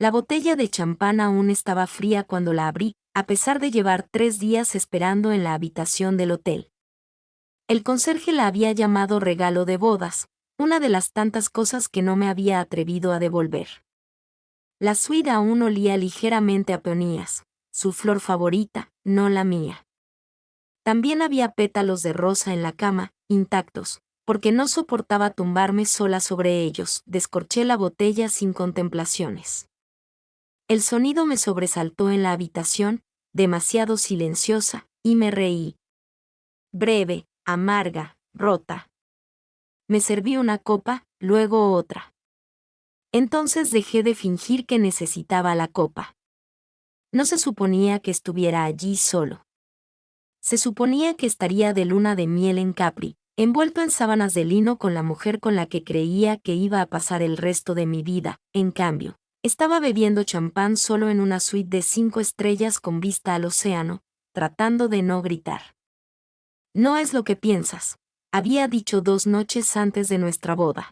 La botella de champán aún estaba fría cuando la abrí, a pesar de llevar 3 días esperando en la habitación del hotel. El conserje la había llamado regalo de bodas, una de las tantas cosas que no me había atrevido a devolver. La suite aún olía ligeramente a peonías, su flor favorita, no la mía. También había pétalos de rosa en la cama, intactos, porque no soportaba tumbarme sola sobre ellos. Descorché la botella sin contemplaciones. El sonido me sobresaltó en la habitación, demasiado silenciosa, y me reí. Breve, amarga, rota. Me serví una copa, luego otra. Entonces dejé de fingir que necesitaba la copa. No se suponía que estuviera allí solo. Se suponía que estaría de luna de miel en Capri, envuelto en sábanas de lino con la mujer con la que creía que iba a pasar el resto de mi vida. En cambio, estaba bebiendo champán solo en una suite de 5 estrellas con vista al océano, tratando de no gritar. No es lo que piensas, había dicho 2 noches antes de nuestra boda.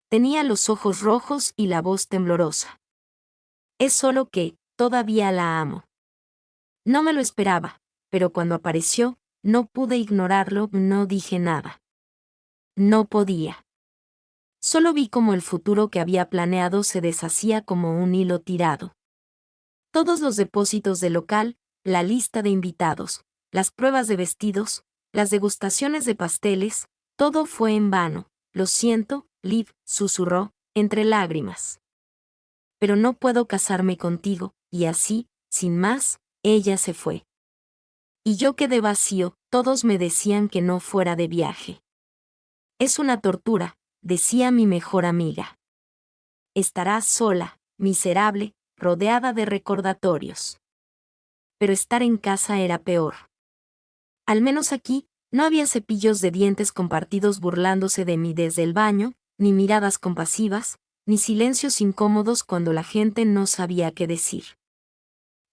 Tenía los ojos rojos y la voz temblorosa. Es solo que, todavía la amo. No me lo esperaba, pero cuando apareció, no pude ignorarlo, no dije nada. No podía. Solo vi cómo el futuro que había planeado se deshacía como un hilo tirado. Todos los depósitos del local, la lista de invitados, las pruebas de vestidos, las degustaciones de pasteles, todo fue en vano. Lo siento, Liv, susurró, entre lágrimas. Pero no puedo casarme contigo, y así, sin más, ella se fue. Y yo quedé vacío, todos me decían que no fuera de viaje. Es una tortura, decía mi mejor amiga. Estarás sola, miserable, rodeada de recordatorios. Pero estar en casa era peor. Al menos aquí, no había cepillos de dientes compartidos burlándose de mí desde el baño, ni miradas compasivas, ni silencios incómodos cuando la gente no sabía qué decir.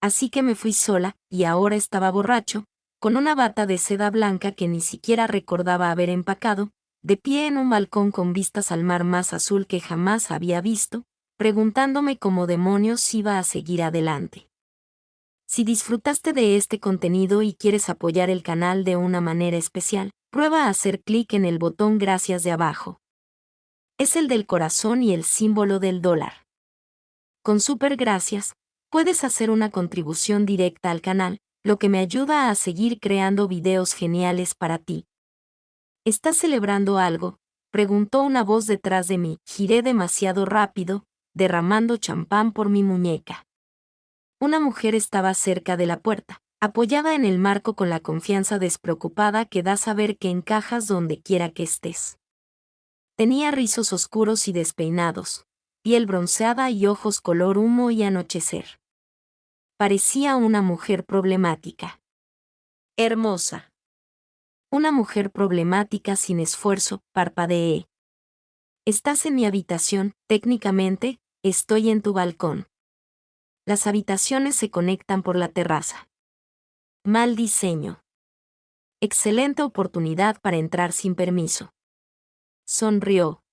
Así que me fui sola, y ahora estaba borracho, con una bata de seda blanca que ni siquiera recordaba haber empacado, de pie en un balcón con vistas al mar más azul que jamás había visto, preguntándome cómo demonios iba a seguir adelante. Si disfrutaste de este contenido y quieres apoyar el canal de una manera especial, prueba a hacer clic en el botón gracias de abajo. Es el del corazón y el símbolo del dólar. Con super gracias, puedes hacer una contribución directa al canal, lo que me ayuda a seguir creando videos geniales para ti. ¿Estás celebrando algo?, preguntó una voz detrás de mí. Giré demasiado rápido, derramando champán por mi muñeca. Una mujer estaba cerca de la puerta, apoyada en el marco con la confianza despreocupada que da saber que encajas donde quiera que estés. Tenía rizos oscuros y despeinados, piel bronceada y ojos color humo y anochecer. Parecía una mujer problemática. Hermosa. Una mujer problemática sin esfuerzo, parpadeé. Estás en mi habitación, técnicamente, estoy en tu balcón. Las habitaciones se conectan por la terraza. Mal diseño. Excelente oportunidad para entrar sin permiso. Sonrió.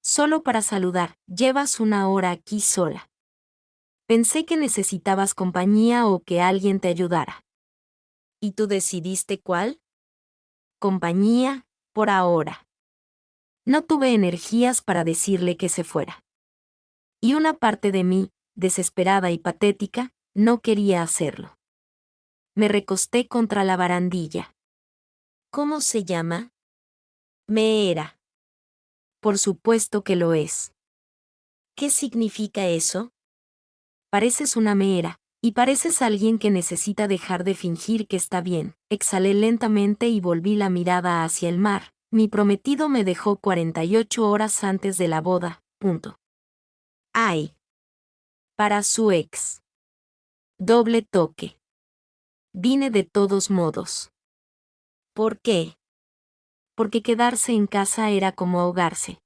Solo para saludar, llevas 1 hora aquí sola. Pensé que necesitabas compañía o que alguien te ayudara. ¿Y tú decidiste cuál? Compañía, por ahora. No tuve energías para decirle que se fuera. Y una parte de mí, desesperada y patética, no quería hacerlo. Me recosté contra la barandilla. ¿Cómo se llama? Me era. Por supuesto que lo es. ¿Qué significa eso? Pareces una mera, y pareces alguien que necesita dejar de fingir que está bien. Exhalé lentamente y volví la mirada hacia el mar. Mi prometido me dejó 48 horas antes de la boda. Punto. Ay. Para su ex. Doble toque. Vine de todos modos. ¿Por qué? Porque quedarse en casa era como ahogarse.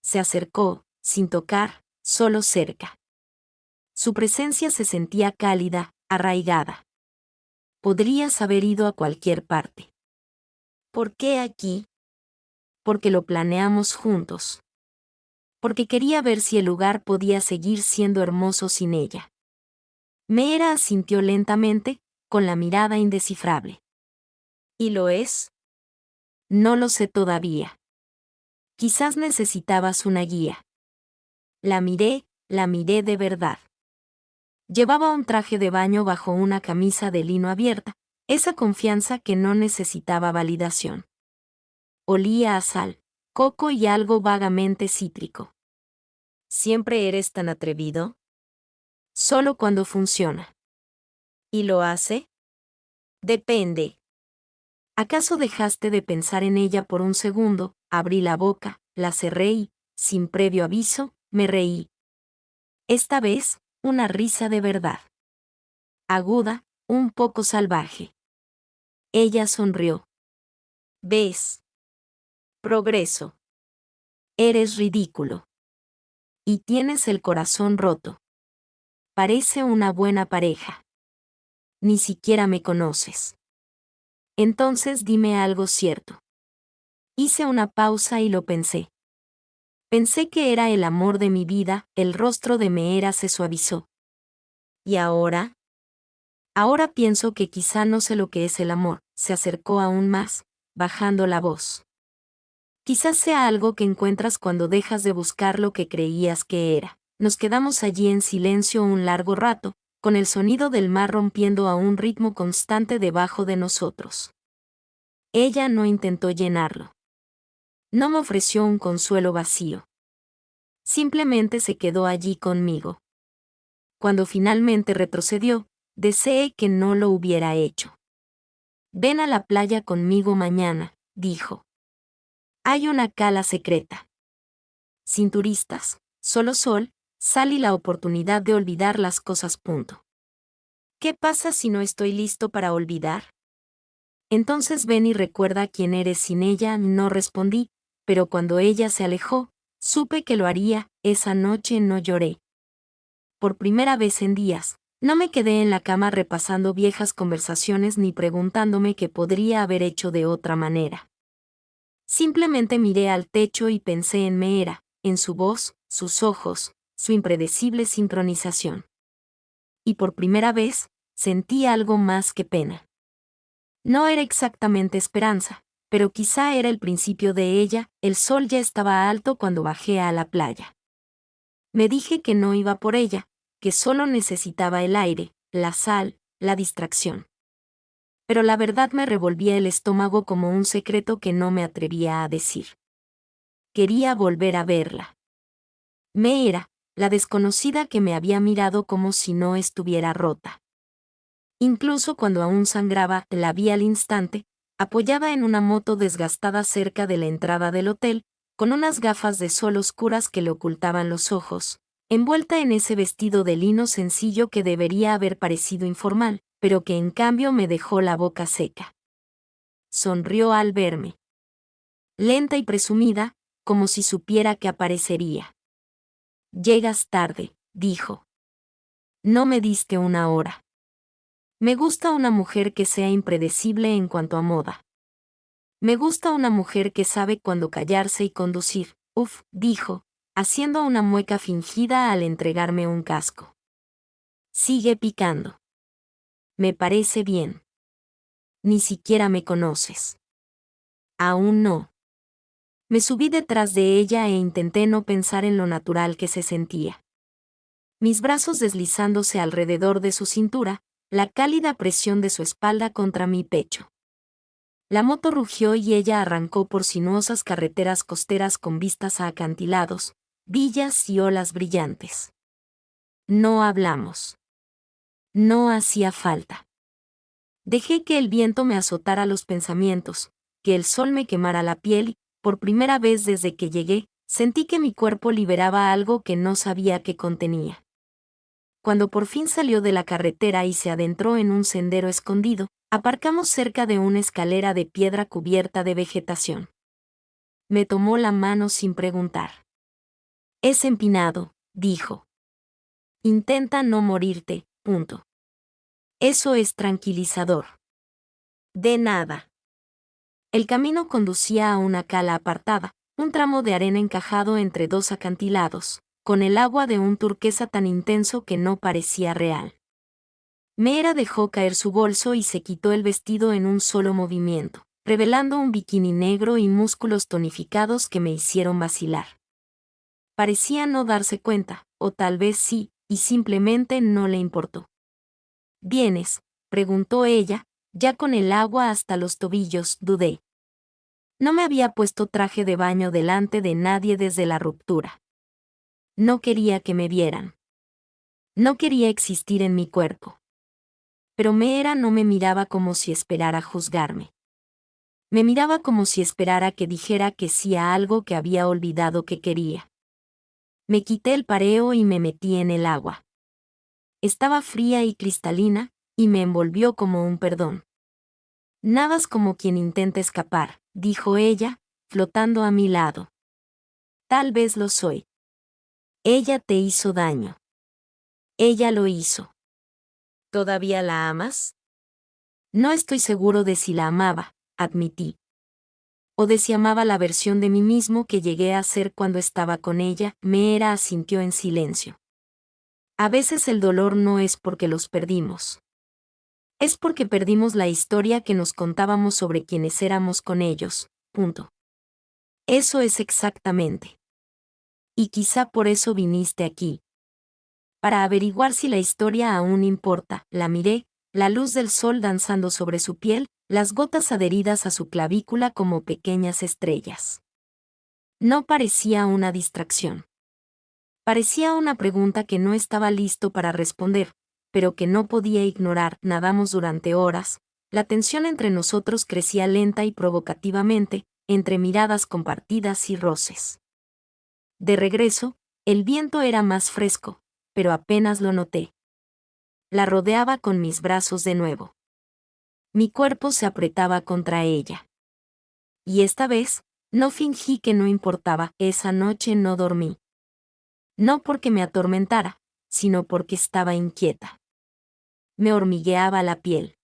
Se acercó, sin tocar, solo cerca. Su presencia se sentía cálida, arraigada. Podrías haber ido a cualquier parte. ¿Por qué aquí? Porque lo planeamos juntos. porque quería ver si el lugar podía seguir siendo hermoso sin ella. Meera asintió lentamente, con la mirada indescifrable. ¿Y lo es? No lo sé todavía. Quizás necesitabas una guía. La miré de verdad. Llevaba un traje de baño bajo una camisa de lino abierta, esa confianza que no necesitaba validación. Olía a sal, coco y algo vagamente cítrico. ¿Siempre eres tan atrevido? Solo cuando funciona. ¿Y lo hace? Depende. ¿Acaso dejaste de pensar en ella por un segundo? Abrí la boca, la cerré y, sin previo aviso, me reí. Esta vez, una risa de verdad. Aguda, un poco salvaje. Ella sonrió. ¿Ves? Progreso. Eres ridículo. Y tienes el corazón roto. Parece una buena pareja. Ni siquiera me conoces. Entonces dime algo cierto. Hice una pausa y lo pensé. Pensé que era el amor de mi vida, el rostro de Meera se suavizó. ¿Y ahora? Ahora pienso que quizá no sé lo que es el amor, se acercó aún más, bajando la voz. Quizás sea algo que encuentras cuando dejas de buscar lo que creías que era. Nos quedamos allí en silencio un largo rato, con el sonido del mar rompiendo a un ritmo constante debajo de nosotros. Ella no intentó llenarlo. No me ofreció un consuelo vacío. Simplemente se quedó allí conmigo. Cuando finalmente retrocedió, deseé que no lo hubiera hecho. Ven a la playa conmigo mañana, dijo. Hay una cala secreta. Sin turistas, solo sol, sal y la oportunidad de olvidar las cosas. ¿Qué pasa si no estoy listo para olvidar? Entonces ven y recuerda quién eres sin ella, no respondí, pero cuando ella se alejó, supe que lo haría, esa noche no lloré. Por primera vez en días, no me quedé en la cama repasando viejas conversaciones ni preguntándome qué podría haber hecho de otra manera. Simplemente miré al techo y pensé en Meera, en su voz, sus ojos, su impredecible sincronización. Y por primera vez, sentí algo más que pena. No era exactamente esperanza, pero quizá era el principio de ella. El sol ya estaba alto cuando bajé a la playa. Me dije que no iba por ella, que solo necesitaba el aire, la sal, la distracción. Pero la verdad me revolvía el estómago como un secreto que no me atrevía a decir. Quería volver a verla. Meera, la desconocida que me había mirado como si no estuviera rota. Incluso cuando aún sangraba, la vi al instante, apoyada en una moto desgastada cerca de la entrada del hotel, con unas gafas de sol oscuras que le ocultaban los ojos, envuelta en ese vestido de lino sencillo que debería haber parecido informal, pero que en cambio me dejó la boca seca. Sonrió al verme. Lenta y presumida, como si supiera que aparecería. Llegas tarde, dijo. No me diste una hora. Me gusta una mujer que sea impredecible en cuanto a moda. Me gusta una mujer que sabe cuándo callarse y conducir, dijo, haciendo una mueca fingida al entregarme un casco. Sigue picando. Me parece bien. Ni siquiera me conoces. Aún no. Me subí detrás de ella e intenté no pensar en lo natural que se sentía. Mis brazos deslizándose alrededor de su cintura, la cálida presión de su espalda contra mi pecho. La moto rugió y ella arrancó por sinuosas carreteras costeras con vistas a acantilados, villas y olas brillantes. No hablamos. No hacía falta. Dejé que el viento me azotara los pensamientos, que el sol me quemara la piel y, por primera vez desde que llegué, sentí que mi cuerpo liberaba algo que no sabía que contenía. Cuando por fin salió de la carretera y se adentró en un sendero escondido, aparcamos cerca de una escalera de piedra cubierta de vegetación. Me tomó la mano sin preguntar. Es empinado, dijo. Intenta no morirte, . Eso es tranquilizador. De nada. El camino conducía a una cala apartada, un tramo de arena encajado entre dos acantilados, con el agua de un turquesa tan intenso que no parecía real. Meera dejó caer su bolso y se quitó el vestido en un solo movimiento, revelando un bikini negro y músculos tonificados que me hicieron vacilar. Parecía no darse cuenta, o tal vez sí, y simplemente no le importó. ¿Vienes?, preguntó ella, ya con el agua hasta los tobillos. Dudé. No me había puesto traje de baño delante de nadie desde la ruptura. No quería que me vieran. No quería existir en mi cuerpo. Pero Meera no me miraba como si esperara juzgarme. Me miraba como si esperara que dijera que sí a algo que había olvidado que quería. Me quité el pareo y me metí en el agua. Estaba fría y cristalina, y me envolvió como un perdón. Nadas como quien intenta escapar, dijo ella, flotando a mi lado. Tal vez lo soy. Ella te hizo daño. Ella lo hizo. ¿Todavía la amas? No estoy seguro de si la amaba, admití. O de si amaba la versión de mí mismo que llegué a ser cuando estaba con ella. Meera asintió en silencio. A veces el dolor no es porque los perdimos. Es porque perdimos la historia que nos contábamos sobre quienes éramos con ellos. Punto. Eso es exactamente. Y quizá por eso viniste aquí. Para averiguar si la historia aún importa. La miré, la luz del sol danzando sobre su piel, las gotas adheridas a su clavícula como pequeñas estrellas. No parecía una distracción. Parecía una pregunta que no estaba listo para responder, pero que no podía ignorar. Nadamos durante horas, la tensión entre nosotros crecía lenta y provocativamente, entre miradas compartidas y roces. De regreso, el viento era más fresco, pero apenas lo noté. La rodeaba con mis brazos de nuevo. Mi cuerpo se apretaba contra ella. Y esta vez, no fingí que no importaba. Esa noche no dormí. No porque me atormentara, sino porque estaba inquieta. Me hormigueaba la piel.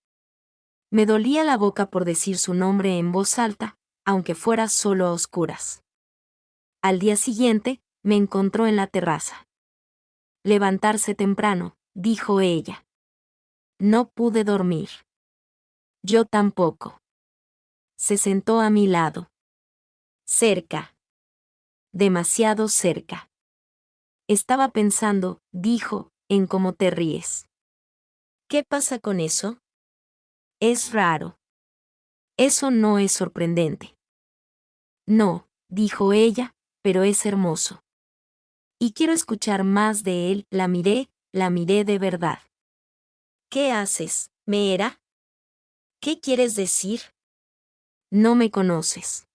Me dolía la boca por decir su nombre en voz alta, aunque fuera solo a oscuras. Al día siguiente, me encontró en la terraza. Levantarse temprano, dijo ella. No pude dormir. Yo tampoco. Se sentó a mi lado. Cerca. Demasiado cerca. Estaba pensando, dijo, en cómo te ríes. ¿Qué pasa con eso? Es raro. Eso no es sorprendente. No, dijo ella, pero es hermoso. Y quiero escuchar más de él. La miré de verdad. ¿Qué haces, Meera? ¿Qué quieres decir? No me conoces.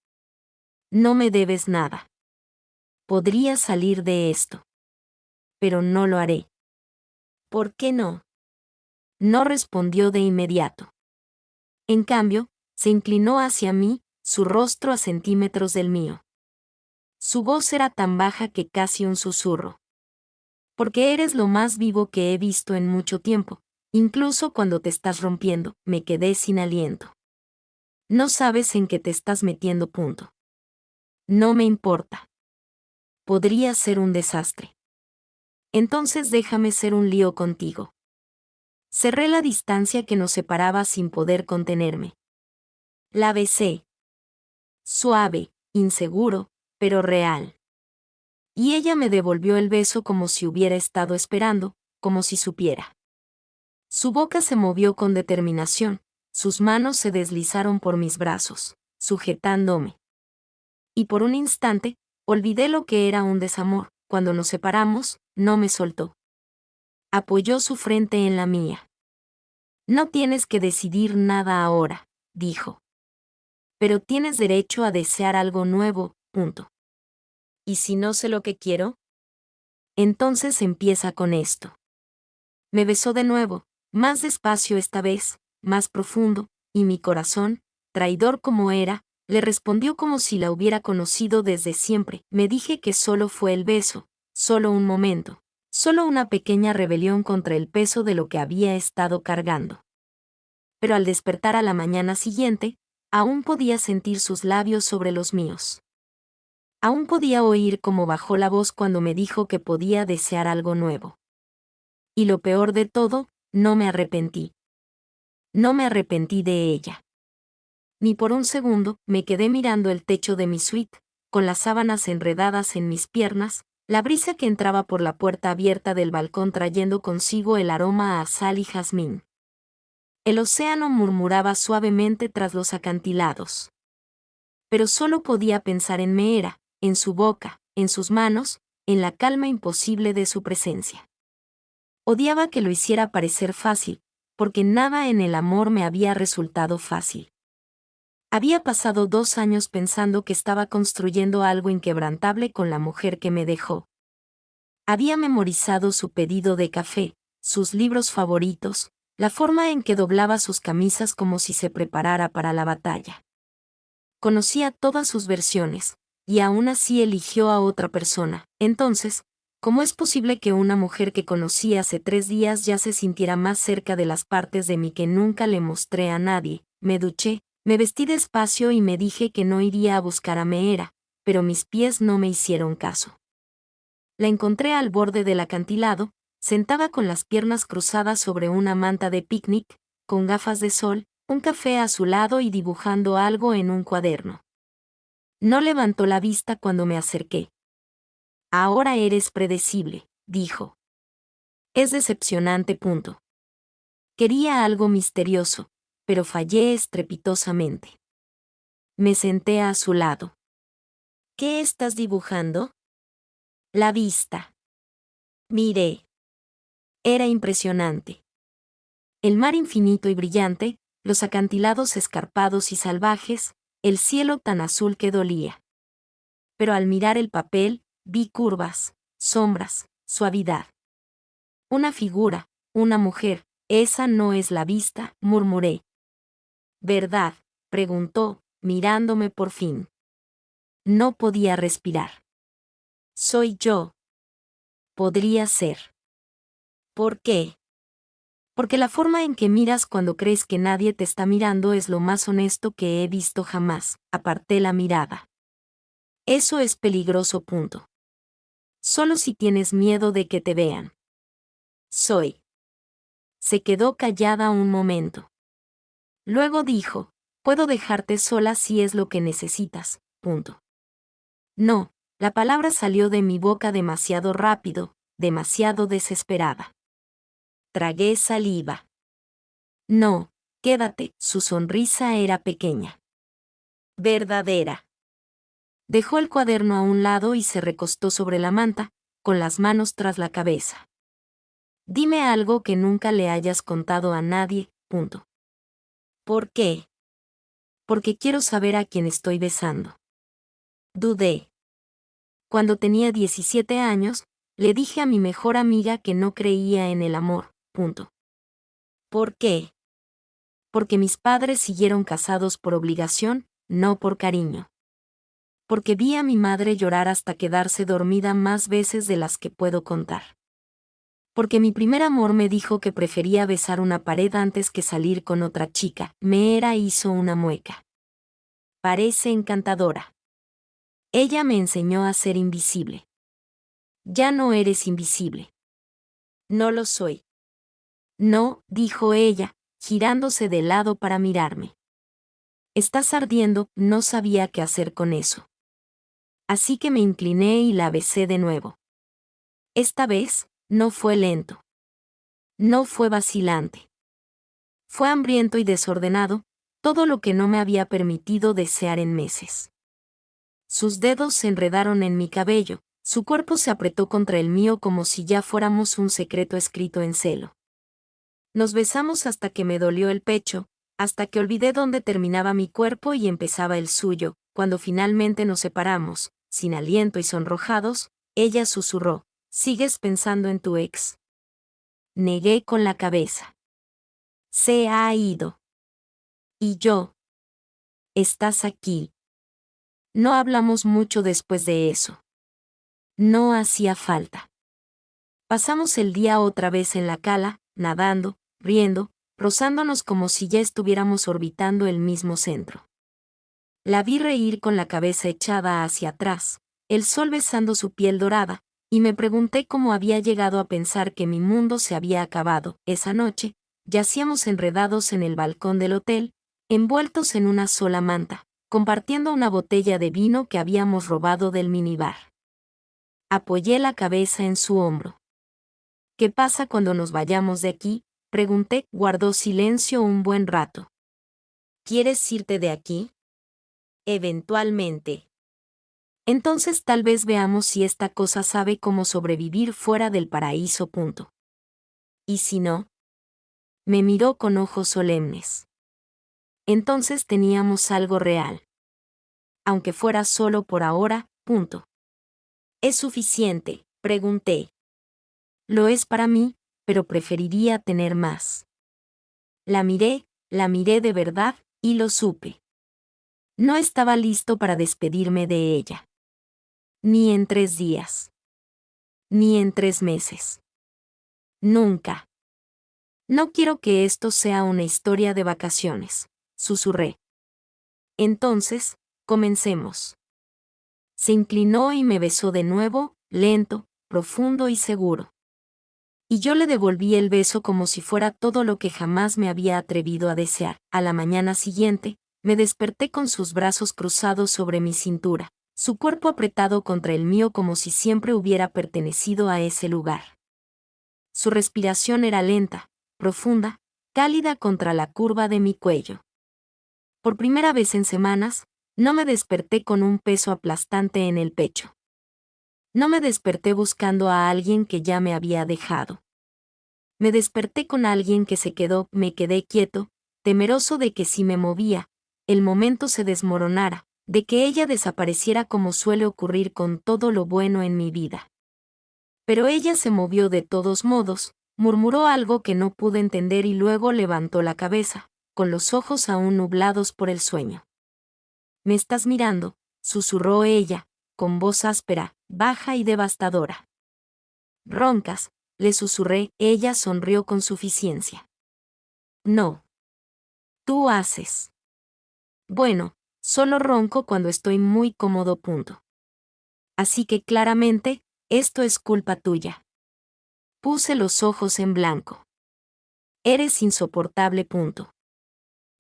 No me debes nada. Podría salir de esto. Pero no lo haré. ¿Por qué no? No respondió de inmediato. En cambio, se inclinó hacia mí, su rostro a centímetros del mío. Su voz era tan baja que casi un susurro. Porque eres lo más vivo que he visto en mucho tiempo, incluso cuando te estás rompiendo. Me quedé sin aliento. No sabes en qué te estás metiendo. Punto. No me importa. Podría ser un desastre. Entonces déjame ser un lío contigo. Cerré la distancia que nos separaba sin poder contenerme. La besé. Suave, inseguro, pero real. Y ella me devolvió el beso como si hubiera estado esperando, como si supiera. Su boca se movió con determinación, sus manos se deslizaron por mis brazos, sujetándome. Y por un instante, olvidé lo que era un desamor. Cuando nos separamos, no me soltó. Apoyó su frente en la mía. No tienes que decidir nada ahora, dijo. Pero tienes derecho a desear algo nuevo. Punto. ¿Y si no sé lo que quiero? Entonces empieza con esto. Me besó de nuevo, más despacio esta vez, más profundo, y mi corazón, traidor como era, le respondió como si la hubiera conocido desde siempre. Me dije que solo fue el beso, solo un momento, solo una pequeña rebelión contra el peso de lo que había estado cargando. Pero al despertar a la mañana siguiente, aún podía sentir sus labios sobre los míos. Aún podía oír cómo bajó la voz cuando me dijo que podía desear algo nuevo. Y lo peor de todo, no me arrepentí. No me arrepentí de ella. Ni por un segundo me quedé mirando el techo de mi suite, con las sábanas enredadas en mis piernas, la brisa que entraba por la puerta abierta del balcón trayendo consigo el aroma a sal y jazmín. El océano murmuraba suavemente tras los acantilados. Pero solo podía pensar en Meera, en su boca, en sus manos, en la calma imposible de su presencia. Odiaba que lo hiciera parecer fácil, porque nada en el amor me había resultado fácil. Había pasado 2 años pensando que estaba construyendo algo inquebrantable con la mujer que me dejó. Había memorizado su pedido de café, sus libros favoritos, la forma en que doblaba sus camisas como si se preparara para la batalla. Conocía todas sus versiones, y aún así eligió a otra persona. Entonces, ¿cómo es posible que una mujer que conocí hace 3 días ya se sintiera más cerca de las partes de mí que nunca le mostré a nadie? Me duché, me vestí despacio y me dije que no iría a buscar a Meera, pero mis pies no me hicieron caso. La encontré al borde del acantilado, sentada con las piernas cruzadas sobre una manta de picnic, con gafas de sol, un café a su lado y dibujando algo en un cuaderno. No levantó la vista cuando me acerqué. Ahora eres predecible, dijo. Es decepcionante. Quería algo misterioso, pero fallé estrepitosamente. Me senté a su lado. ¿Qué estás dibujando? La vista. Miré. Era impresionante. El mar infinito y brillante, los acantilados escarpados y salvajes, el cielo tan azul que dolía. Pero al mirar el papel, vi curvas, sombras, suavidad. Una figura, una mujer, esa no es la vista, murmuré. ¿Verdad?, preguntó, mirándome por fin. No podía respirar. Soy yo. Podría ser. ¿Por qué? Porque la forma en que miras cuando crees que nadie te está mirando es lo más honesto que he visto jamás. Aparté la mirada. Eso es peligroso. Solo si tienes miedo de que te vean. Soy. Se quedó callada un momento. Luego dijo, puedo dejarte sola si es lo que necesitas. No, la palabra salió de mi boca demasiado rápido, demasiado desesperada. Tragué saliva. No, quédate, su sonrisa era pequeña. Verdadera. Dejó el cuaderno a un lado y se recostó sobre la manta, con las manos tras la cabeza. Dime algo que nunca le hayas contado a nadie. ¿Por qué? Porque quiero saber a quién estoy besando. Dudé. Cuando tenía 17 años, le dije a mi mejor amiga que no creía en el amor. ¿Por qué? Porque mis padres siguieron casados por obligación, no por cariño. Porque vi a mi madre llorar hasta quedarse dormida más veces de las que puedo contar. Porque mi primer amor me dijo que prefería besar una pared antes que salir con otra chica. Meera hizo una mueca. Parece encantadora. Ella me enseñó a ser invisible. Ya no eres invisible. No lo soy. No, dijo ella, girándose de lado para mirarme. Estás ardiendo, no sabía qué hacer con eso. Así que me incliné y la besé de nuevo. Esta vez, no fue lento. No fue vacilante. Fue hambriento y desordenado, todo lo que no me había permitido desear en meses. Sus dedos se enredaron en mi cabello, su cuerpo se apretó contra el mío como si ya fuéramos un secreto escrito en celo. Nos besamos hasta que me dolió el pecho, hasta que olvidé dónde terminaba mi cuerpo y empezaba el suyo. Cuando finalmente nos separamos, sin aliento y sonrojados, ella susurró, ¿sigues pensando en tu ex? Negué con la cabeza. Se ha ido. Y yo. Estás aquí. No hablamos mucho después de eso. No hacía falta. Pasamos el día otra vez en la cala, nadando, riendo, rozándonos como si ya estuviéramos orbitando el mismo centro. La vi reír con la cabeza echada hacia atrás, el sol besando su piel dorada, y me pregunté cómo había llegado a pensar que mi mundo se había acabado. Esa noche, yacíamos enredados en el balcón del hotel, envueltos en una sola manta, compartiendo una botella de vino que habíamos robado del minibar. Apoyé la cabeza en su hombro. ¿Qué pasa cuando nos vayamos de aquí?, pregunté. Guardó silencio un buen rato. ¿Quieres irte de aquí? Eventualmente. Entonces tal vez veamos si esta cosa sabe cómo sobrevivir fuera del paraíso. ¿Y si no? Me miró con ojos solemnes. Entonces teníamos algo real. Aunque fuera solo por ahora. ¿Es suficiente?, pregunté. Lo es para mí, pero preferiría tener más. La miré de verdad, y lo supe. No estaba listo para despedirme de ella. Ni en 3 días. Ni en 3 meses. Nunca. No quiero que esto sea una historia de vacaciones, susurré. Entonces, comencemos. Se inclinó y me besó de nuevo, lento, profundo y seguro. Y yo le devolví el beso como si fuera todo lo que jamás me había atrevido a desear. A la mañana siguiente, me desperté con sus brazos cruzados sobre mi cintura, su cuerpo apretado contra el mío como si siempre hubiera pertenecido a ese lugar. Su respiración era lenta, profunda, cálida contra la curva de mi cuello. Por primera vez en semanas, no me desperté con un peso aplastante en el pecho. No me desperté buscando a alguien que ya me había dejado. Me desperté con alguien que se quedó. Me quedé quieto, temeroso de que si me movía, el momento se desmoronara, de que ella desapareciera como suele ocurrir con todo lo bueno en mi vida. Pero ella se movió de todos modos, murmuró algo que no pude entender y luego levantó la cabeza, con los ojos aún nublados por el sueño. «¿Me estás mirando?», susurró ella, con voz áspera, baja y devastadora. «Roncas», le susurré. Ella sonrió con suficiencia. «No. Tú haces». «Bueno, solo ronco cuando estoy muy cómodo. Así que claramente, esto es culpa tuya». Puse los ojos en blanco. «Eres insoportable.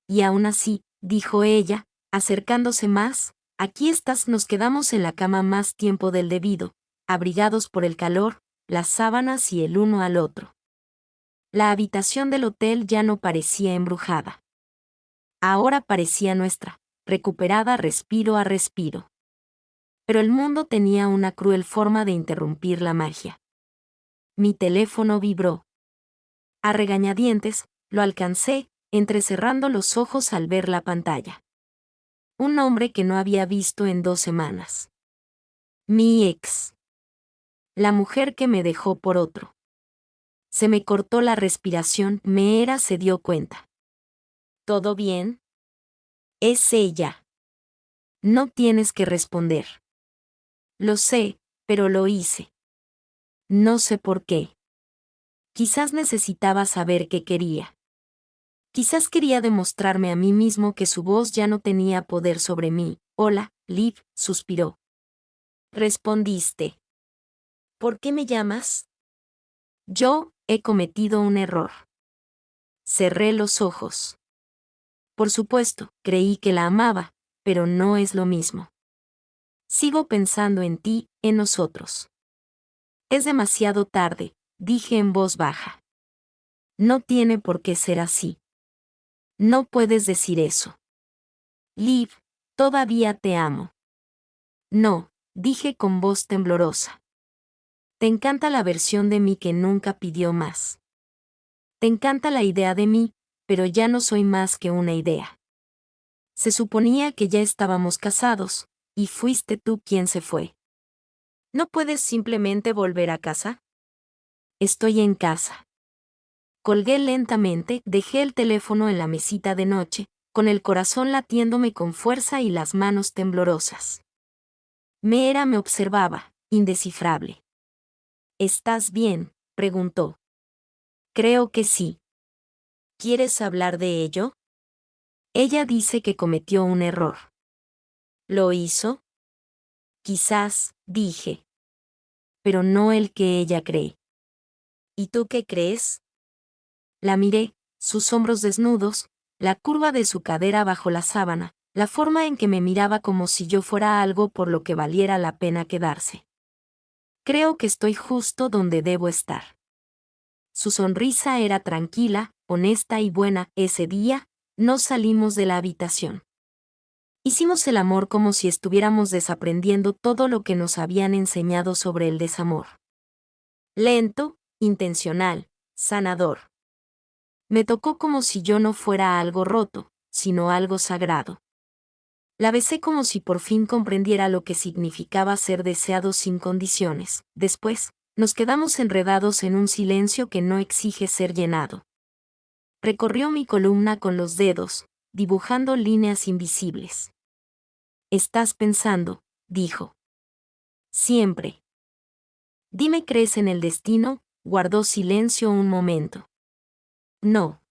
Y aún así», dijo ella, acercándose más, «aquí estás». Nos quedamos en la cama más tiempo del debido, abrigados por el calor, las sábanas y el uno al otro. La habitación del hotel ya no parecía embrujada. Ahora parecía nuestra, recuperada respiro a respiro. Pero el mundo tenía una cruel forma de interrumpir la magia. Mi teléfono vibró. A regañadientes, lo alcancé, entrecerrando los ojos al ver la pantalla. Un nombre que no había visto en 2 semanas. Mi ex. La mujer que me dejó por otro. Se me cortó la respiración. Meera se dio cuenta. ¿Todo bien? Es ella. No tienes que responder. Lo sé, pero lo hice. No sé por qué. Quizás necesitaba saber qué quería. Quizás quería demostrarme a mí mismo que su voz ya no tenía poder sobre mí. Hola, Liv, suspiró. Respondiste. ¿Por qué me llamas? Yo he cometido un error. Cerré los ojos. Por supuesto, creí que la amaba, pero no es lo mismo. Sigo pensando en ti, en nosotros. Es demasiado tarde, dije en voz baja. No tiene por qué ser así. No puedes decir eso. Liv, todavía te amo. No, dije con voz temblorosa. Te encanta la versión de mí que nunca pidió más. Te encanta la idea de mí, pero ya no soy más que una idea. Se suponía que ya estábamos casados, y fuiste tú quien se fue. ¿No puedes simplemente volver a casa? Estoy en casa. Colgué lentamente, dejé el teléfono en la mesita de noche, con el corazón latiéndome con fuerza y las manos temblorosas. Meera me observaba, indescifrable. ¿Estás bien?, preguntó. Creo que sí. ¿Quieres hablar de ello? Ella dice que cometió un error. ¿Lo hizo? Quizás, dije. Pero no el que ella cree. ¿Y tú qué crees? La miré, sus hombros desnudos, la curva de su cadera bajo la sábana, la forma en que me miraba como si yo fuera algo por lo que valiera la pena quedarse. Creo que estoy justo donde debo estar. Su sonrisa era tranquila, honesta y buena. Ese día, no salimos de la habitación. Hicimos el amor como si estuviéramos desaprendiendo todo lo que nos habían enseñado sobre el desamor. Lento, intencional, sanador. Me tocó como si yo no fuera algo roto, sino algo sagrado. La besé como si por fin comprendiera lo que significaba ser deseado sin condiciones. Después, nos quedamos enredados en un silencio que no exige ser llenado. Recorrió mi columna con los dedos, dibujando líneas invisibles. «Estás pensando», dijo. «Siempre». «Dime, ¿crees en el destino?», guardó silencio un momento. «No.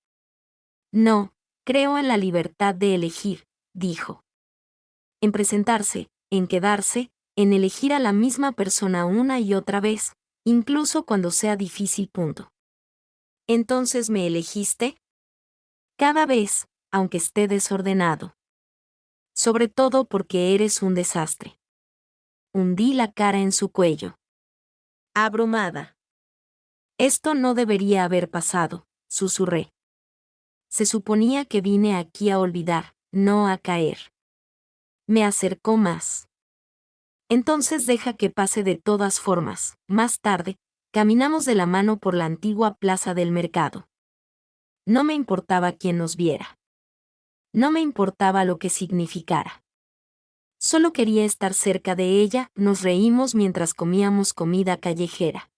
No, creo en la libertad de elegir», dijo. En presentarse, en quedarse, en elegir a la misma persona una y otra vez, incluso cuando sea difícil. «¿Entonces me elegiste?» «Cada vez, aunque esté desordenado. Sobre todo porque eres un desastre». Hundí la cara en su cuello. Abrumada. «Esto no debería haber pasado», susurré. «Se suponía que vine aquí a olvidar, no a caer». Me acercó más. «Entonces deja que pase de todas formas». Más tarde, caminamos de la mano por la antigua plaza del mercado. No me importaba quién nos viera. No me importaba lo que significara. Solo quería estar cerca de ella. Nos reímos mientras comíamos comida callejera.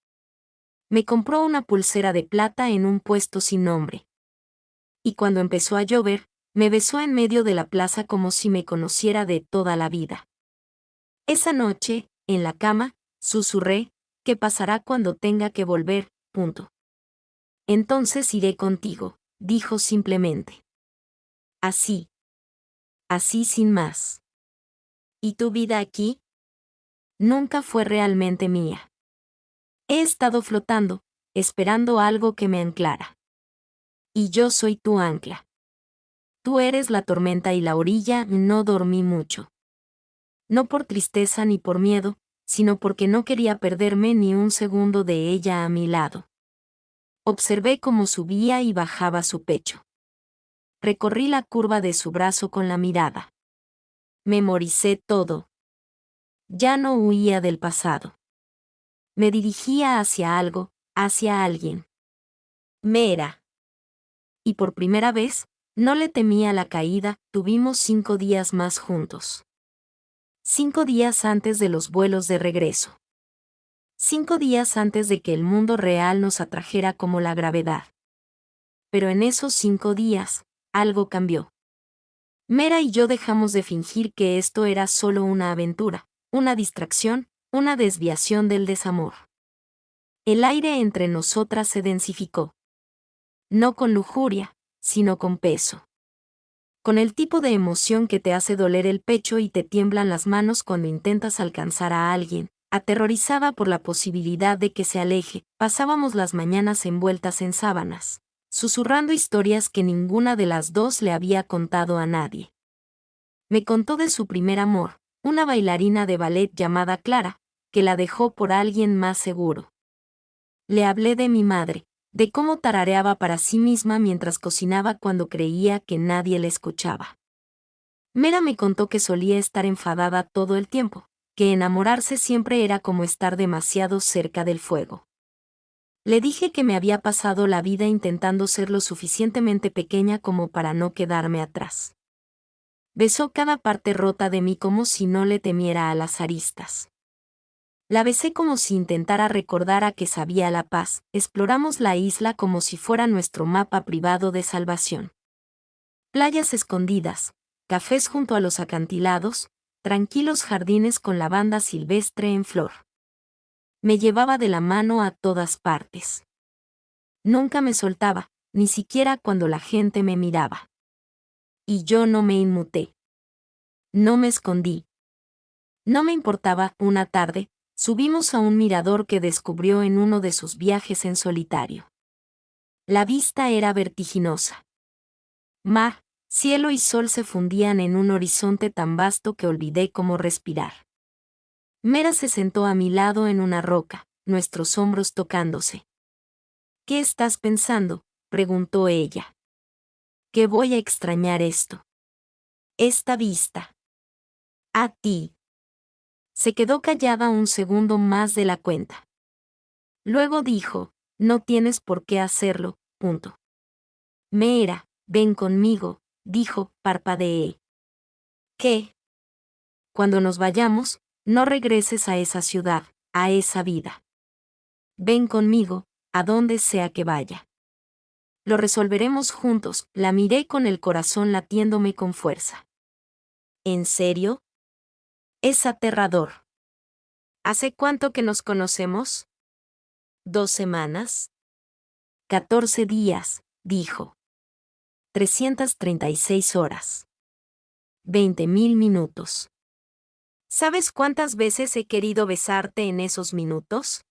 Me compró una pulsera de plata en un puesto sin nombre. Y cuando empezó a llover, me besó en medio de la plaza como si me conociera de toda la vida. Esa noche, en la cama, susurré, «¿Qué pasará cuando tenga que volver?». «Entonces iré contigo», dijo simplemente. Así. Así sin más. ¿Y tu vida aquí? Nunca fue realmente mía. He estado flotando, esperando algo que me anclara. Y yo soy tu ancla. Tú eres la tormenta y la orilla. No dormí mucho. No por tristeza ni por miedo, sino porque no quería perderme ni un segundo de ella a mi lado. Observé cómo subía y bajaba su pecho. Recorrí la curva de su brazo con la mirada. Memoricé todo. Ya no huía del pasado. Me dirigía hacia algo, hacia alguien. Mera. Y por primera vez, no le temía la caída. Tuvimos 5 días más juntos. 5 días antes de los vuelos de regreso. 5 días antes de que el mundo real nos atrajera como la gravedad. Pero en esos 5 días, algo cambió. Mera y yo dejamos de fingir que esto era solo una aventura, una distracción, una desviación del desamor. El aire entre nosotras se densificó. No con lujuria, sino con peso. Con el tipo de emoción que te hace doler el pecho y te tiemblan las manos cuando intentas alcanzar a alguien. Aterrorizada por la posibilidad de que se aleje, pasábamos las mañanas envueltas en sábanas, susurrando historias que ninguna de las dos le había contado a nadie. Me contó de su primer amor, una bailarina de ballet llamada Clara, que la dejó por alguien más seguro. Le hablé de mi madre, de cómo tarareaba para sí misma mientras cocinaba cuando creía que nadie le escuchaba. Mera me contó que solía estar enfadada todo el tiempo, que enamorarse siempre era como estar demasiado cerca del fuego. Le dije que me había pasado la vida intentando ser lo suficientemente pequeña como para no quedarme atrás. Besó cada parte rota de mí como si no le temiera a las aristas. La besé como si intentara recordar a que sabía la paz. Exploramos la isla como si fuera nuestro mapa privado de salvación. Playas escondidas, cafés junto a los acantilados, tranquilos jardines con lavanda silvestre en flor. Me llevaba de la mano a todas partes. Nunca me soltaba, ni siquiera cuando la gente me miraba. Y yo no me inmuté. No me escondí. No me importaba. Una tarde, subimos a un mirador que descubrió en uno de sus viajes en solitario. La vista era vertiginosa. Mar, cielo y sol se fundían en un horizonte tan vasto que olvidé cómo respirar. Mera se sentó a mi lado en una roca, nuestros hombros tocándose. ¿Qué estás pensando?, preguntó ella. ¿Qué voy a extrañar esto? Esta vista. A ti. Se quedó callada un segundo más de la cuenta. Luego dijo, no tienes por qué hacerlo, punto. Mera, ven conmigo, dijo, parpadeé. ¿Qué? Cuando nos vayamos, no regreses a esa ciudad, a esa vida. Ven conmigo, a donde sea que vaya. Lo resolveremos juntos. La miré con el corazón latiéndome con fuerza. ¿En serio? Es aterrador. ¿Hace cuánto que nos conocemos? 2 semanas. 14 días, dijo. 336 horas. 20.000 minutos. ¿Sabes cuántas veces he querido besarte en esos minutos?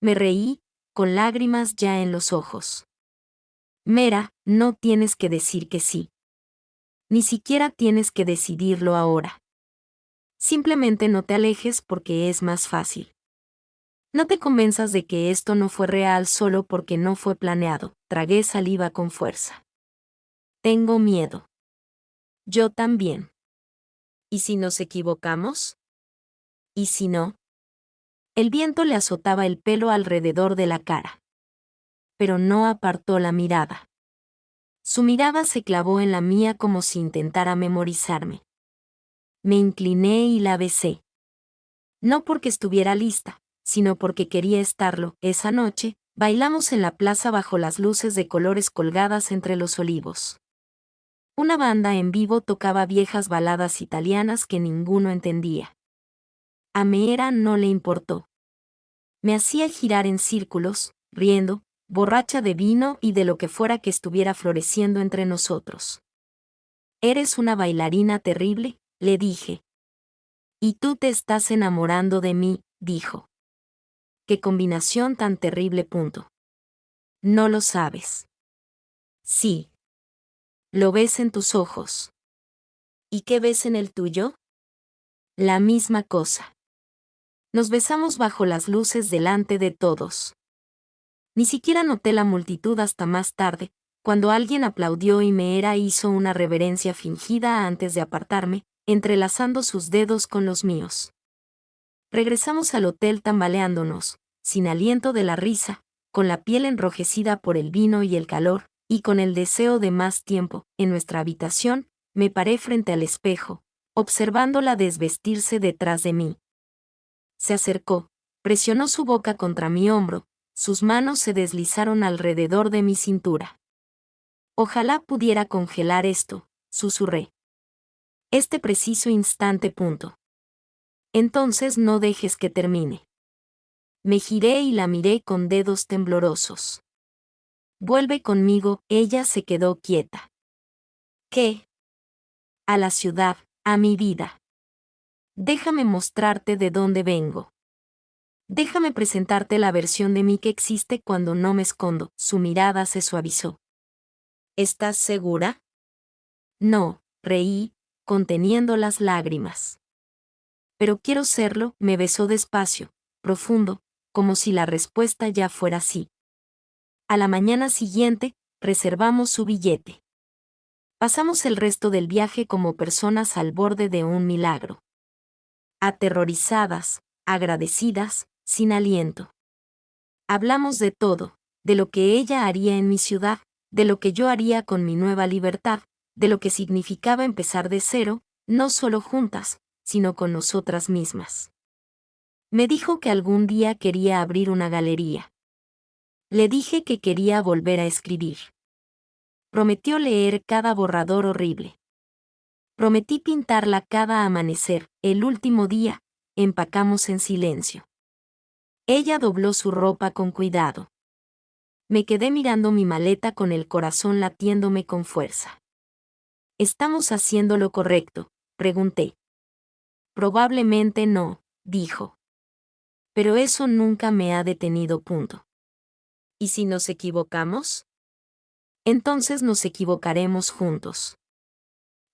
Me reí, con lágrimas ya en los ojos. Mera, no tienes que decir que sí. Ni siquiera tienes que decidirlo ahora. Simplemente no te alejes porque es más fácil. No te convenzas de que esto no fue real solo porque no fue planeado. Tragué saliva con fuerza. Tengo miedo. Yo también. ¿Y si nos equivocamos? ¿Y si no? El viento le azotaba el pelo alrededor de la cara. Pero no apartó la mirada. Su mirada se clavó en la mía como si intentara memorizarme. Me incliné y la besé. No porque estuviera lista, sino porque quería estarlo. Esa noche, bailamos en la plaza bajo las luces de colores colgadas entre los olivos. Una banda en vivo tocaba viejas baladas italianas que ninguno entendía. A Mera no le importó. Me hacía girar en círculos, riendo, borracha de vino y de lo que fuera que estuviera floreciendo entre nosotros. Eres una bailarina terrible, le dije. Y tú te estás enamorando de mí, dijo. Qué combinación tan terrible. Punto. No lo sabes. Sí. Lo ves en tus ojos. ¿Y qué ves en el tuyo? La misma cosa. Nos besamos bajo las luces delante de todos. Ni siquiera noté la multitud hasta más tarde, cuando alguien aplaudió y Mera hizo una reverencia fingida antes de apartarme, entrelazando sus dedos con los míos. Regresamos al hotel tambaleándonos, sin aliento de la risa, con la piel enrojecida por el vino y el calor, y con el deseo de más tiempo. En nuestra habitación, me paré frente al espejo, observándola desvestirse detrás de mí. Se acercó, presionó su boca contra mi hombro, sus manos se deslizaron alrededor de mi cintura. Ojalá pudiera congelar esto, susurré. Este preciso instante. Punto. Entonces no dejes que termine. Me giré y la miré con dedos temblorosos. Vuelve conmigo. Ella se quedó quieta. ¿Qué? A la ciudad, a mi vida. Déjame mostrarte de dónde vengo. Déjame presentarte la versión de mí que existe cuando no me escondo. Su mirada se suavizó. ¿Estás segura? No, reí, conteniendo las lágrimas. Pero quiero serlo. Me besó despacio, profundo, como si la respuesta ya fuera sí. A la mañana siguiente, reservamos su billete. Pasamos el resto del viaje como personas al borde de un milagro. Aterrorizadas, agradecidas, sin aliento. Hablamos de todo, de lo que ella haría en mi ciudad, de lo que yo haría con mi nueva libertad, de lo que significaba empezar de cero, no solo juntas, sino con nosotras mismas. Me dijo que algún día quería abrir una galería. Le dije que quería volver a escribir. Prometió leer cada borrador horrible. Prometí pintarla cada amanecer. El último día, empacamos en silencio. Ella dobló su ropa con cuidado. Me quedé mirando mi maleta con el corazón latiéndome con fuerza. ¿Estamos haciendo lo correcto?, pregunté. Probablemente no, dijo. Pero eso nunca me ha detenido. ¿Y si nos equivocamos? Entonces nos equivocaremos juntos.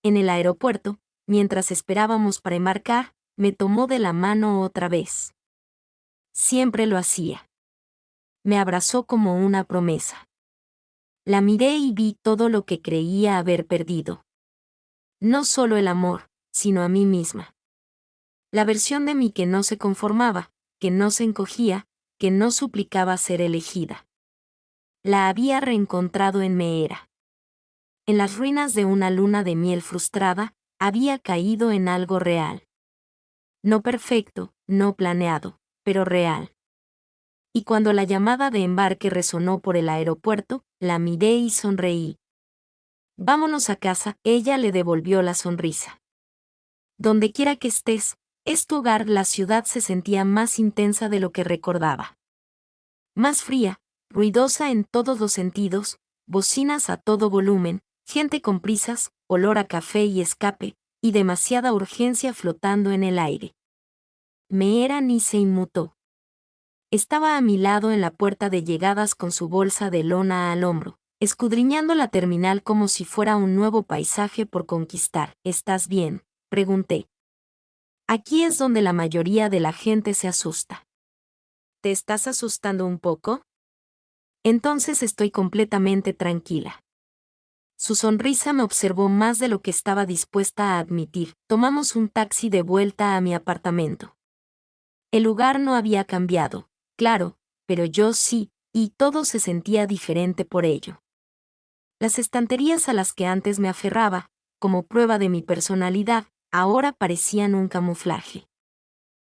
En el aeropuerto, mientras esperábamos para embarcar, me tomó de la mano otra vez. Siempre lo hacía. Me abrazó como una promesa. La miré y vi todo lo que creía haber perdido. No solo el amor, sino a mí misma. La versión de mí que no se conformaba, que no se encogía, que no suplicaba ser elegida. La había reencontrado en Meera. En las ruinas de una luna de miel frustrada, había caído en algo real. No perfecto, no planeado, pero real. Y cuando la llamada de embarque resonó por el aeropuerto, la miré y sonreí. Vámonos a casa, ella le devolvió la sonrisa. Donde quiera que estés, es tu hogar. La ciudad se sentía más intensa de lo que recordaba. Más fría, ruidosa en todos los sentidos, bocinas a todo volumen, gente con prisas, olor a café y escape, y demasiada urgencia flotando en el aire. Meera ni se inmutó. Estaba a mi lado en la puerta de llegadas con su bolsa de lona al hombro, escudriñando la terminal como si fuera un nuevo paisaje por conquistar. ¿Estás bien?, pregunté. Aquí es donde la mayoría de la gente se asusta. ¿Te estás asustando un poco? Entonces estoy completamente tranquila. Su sonrisa me observó más de lo que estaba dispuesta a admitir. Tomamos un taxi de vuelta a mi apartamento. El lugar no había cambiado, claro, pero yo sí, y todo se sentía diferente por ello. Las estanterías a las que antes me aferraba, como prueba de mi personalidad, ahora parecían un camuflaje.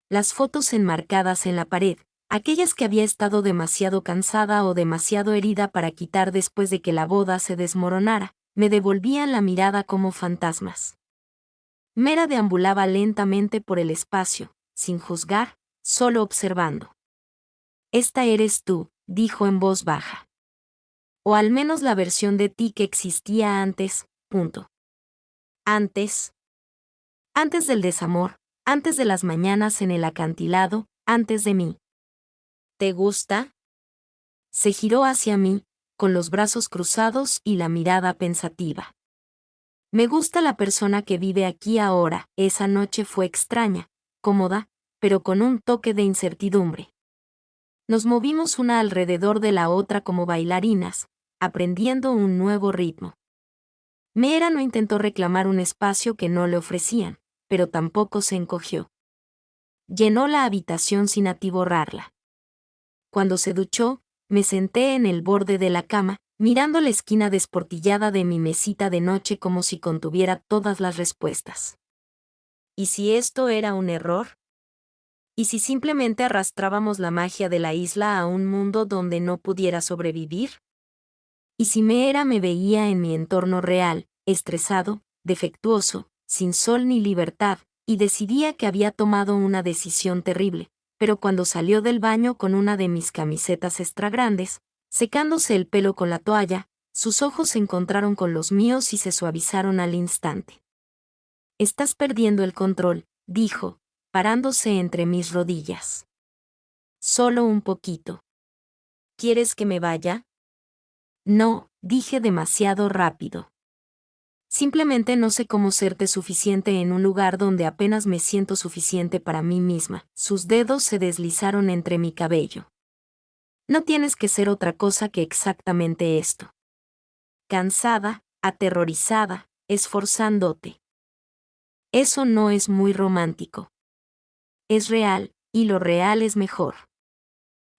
Las fotos enmarcadas en la pared, aquellas que había estado demasiado cansada o demasiado herida para quitar después de que la boda se desmoronara, me devolvían la mirada como fantasmas. Meera deambulaba lentamente por el espacio, sin juzgar, solo observando. Esta eres tú, dijo en voz baja. O al menos la versión de ti que existía antes. Antes. Antes del desamor, antes de las mañanas en el acantilado, antes de mí. ¿Te gusta? Se giró hacia mí, con los brazos cruzados y la mirada pensativa. Me gusta la persona que vive aquí ahora. Esa noche fue extraña, cómoda, pero con un toque de incertidumbre. Nos movimos una alrededor de la otra como bailarinas, aprendiendo un nuevo ritmo. Meera no intentó reclamar un espacio que no le ofrecían, pero tampoco se encogió. Llenó la habitación sin atiborrarla. Cuando se duchó, me senté en el borde de la cama, mirando la esquina desportillada de mi mesita de noche como si contuviera todas las respuestas. ¿Y si esto era un error? ¿Y si simplemente arrastrábamos la magia de la isla a un mundo donde no pudiera sobrevivir? ¿Y si Meera me veía en mi entorno real, estresado, defectuoso, sin sol ni libertad, y decidía que había tomado una decisión terrible, pero cuando salió del baño con una de mis camisetas extra grandes, secándose el pelo con la toalla, sus ojos se encontraron con los míos y se suavizaron al instante. Estás perdiendo el control, dijo, parándose entre mis rodillas. Solo un poquito. ¿Quieres que me vaya? No, dije demasiado rápido. Simplemente no sé cómo serte suficiente en un lugar donde apenas me siento suficiente para mí misma. Sus dedos se deslizaron entre mi cabello. No tienes que ser otra cosa que exactamente esto. Cansada, aterrorizada, esforzándote. Eso no es muy romántico. Es real, y lo real es mejor.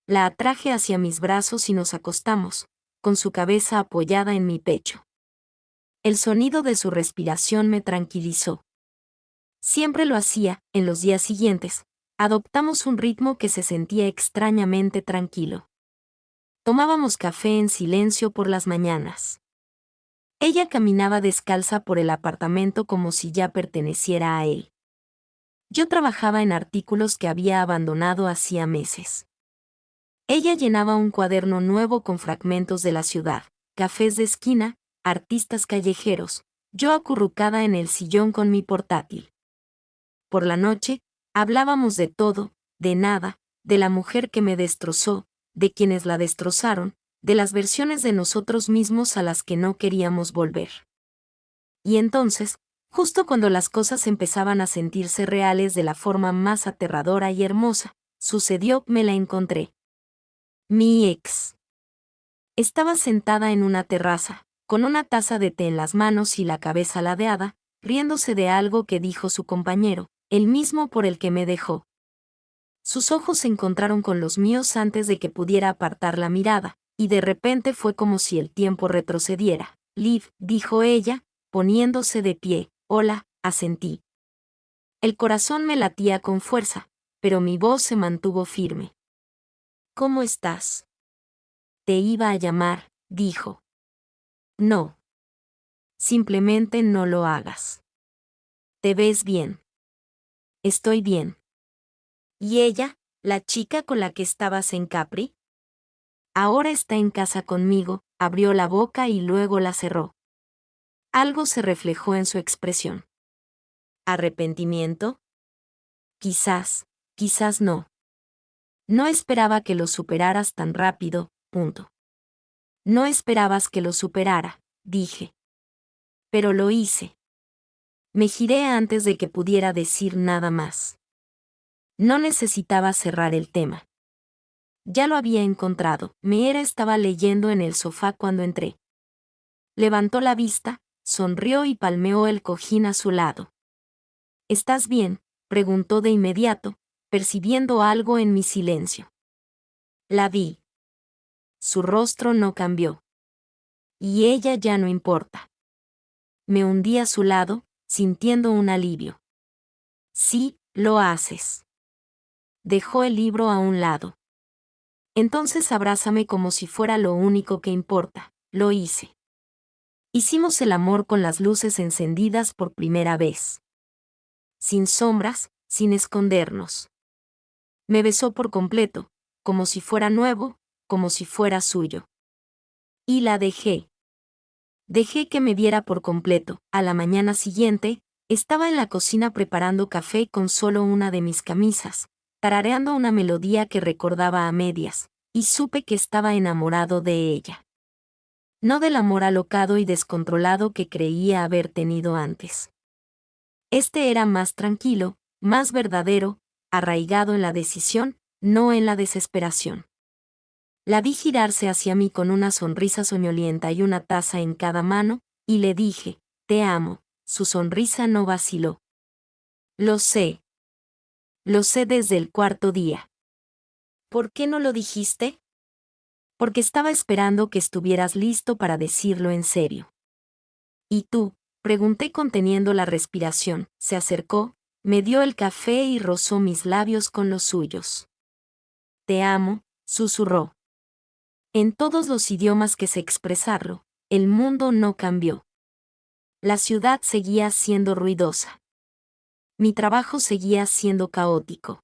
La atraje hacia mis brazos y nos acostamos, con su cabeza apoyada en mi pecho. El sonido de su respiración me tranquilizó. Siempre lo hacía. En los días siguientes, adoptamos un ritmo que se sentía extrañamente tranquilo. Tomábamos café en silencio por las mañanas. Ella caminaba descalza por el apartamento como si ya perteneciera a él. Yo trabajaba en artículos que había abandonado hacía meses. Ella llenaba un cuaderno nuevo con fragmentos de la ciudad, cafés de esquina, artistas callejeros, yo acurrucada en el sillón con mi portátil. Por la noche, hablábamos de todo, de nada, de la mujer que me destrozó, de quienes la destrozaron, de las versiones de nosotros mismos a las que no queríamos volver. Y entonces, justo cuando las cosas empezaban a sentirse reales de la forma más aterradora y hermosa, sucedió, me la encontré. Mi ex. Estaba sentada en una terraza, con una taza de té en las manos y la cabeza ladeada, riéndose de algo que dijo su compañero, el mismo por el que me dejó. Sus ojos se encontraron con los míos antes de que pudiera apartar la mirada, y de repente fue como si el tiempo retrocediera. Liv, dijo ella, poniéndose de pie. Hola, asentí. El corazón me latía con fuerza, pero mi voz se mantuvo firme. ¿Cómo estás? Te iba a llamar, dijo. No. Simplemente no lo hagas. Te ves bien. Estoy bien. ¿Y ella, la chica con la que estabas en Capri? Ahora está en casa conmigo, abrió la boca y luego la cerró. Algo se reflejó en su expresión. ¿Arrepentimiento? Quizás, quizás no. No esperaba que lo superaras tan rápido, punto. No esperabas que lo superara, dije. Pero lo hice. Me giré antes de que pudiera decir nada más. No necesitaba cerrar el tema. Ya lo había encontrado. Meera estaba leyendo en el sofá cuando entré. Levantó la vista, sonrió y palmeó el cojín a su lado. ¿Estás bien?, preguntó de inmediato, percibiendo algo en mi silencio. La vi. Su rostro no cambió. Y ella ya no importa. Me hundí a su lado, sintiendo un alivio. Sí, lo haces. Dejó el libro a un lado. Entonces abrázame como si fuera lo único que importa. Lo hice. Hicimos el amor con las luces encendidas por primera vez. Sin sombras, sin escondernos. Me besó por completo, como si fuera nuevo, como si fuera suyo. Y la dejé. Dejé que me viera por completo. A la mañana siguiente, estaba en la cocina preparando café con solo una de mis camisas, tarareando una melodía que recordaba a medias, y supe que estaba enamorado de ella. No del amor alocado y descontrolado que creía haber tenido antes. Este era más tranquilo, más verdadero, arraigado en la decisión, no en la desesperación. La vi girarse hacia mí con una sonrisa soñolienta y una taza en cada mano, y le dije, te amo. Su sonrisa no vaciló. Lo sé. Lo sé desde el cuarto día. ¿Por qué no lo dijiste? Porque estaba esperando que estuvieras listo para decirlo en serio. ¿Y tú? Pregunté conteniendo la respiración. Se acercó, me dio el café y rozó mis labios con los suyos. Te amo, susurró. En todos los idiomas que sé expresarlo, el mundo no cambió. La ciudad seguía siendo ruidosa. Mi trabajo seguía siendo caótico.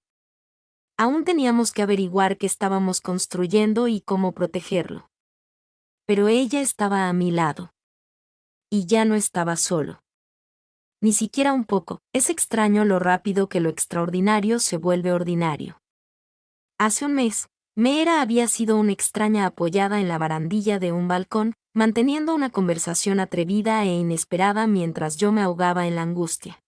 Aún teníamos que averiguar qué estábamos construyendo y cómo protegerlo. Pero ella estaba a mi lado. Y ya no estaba solo. Ni siquiera un poco. Es extraño lo rápido que lo extraordinario se vuelve ordinario. Hace un mes, Meera había sido una extraña apoyada en la barandilla de un balcón, manteniendo una conversación atrevida e inesperada mientras yo me ahogaba en la angustia.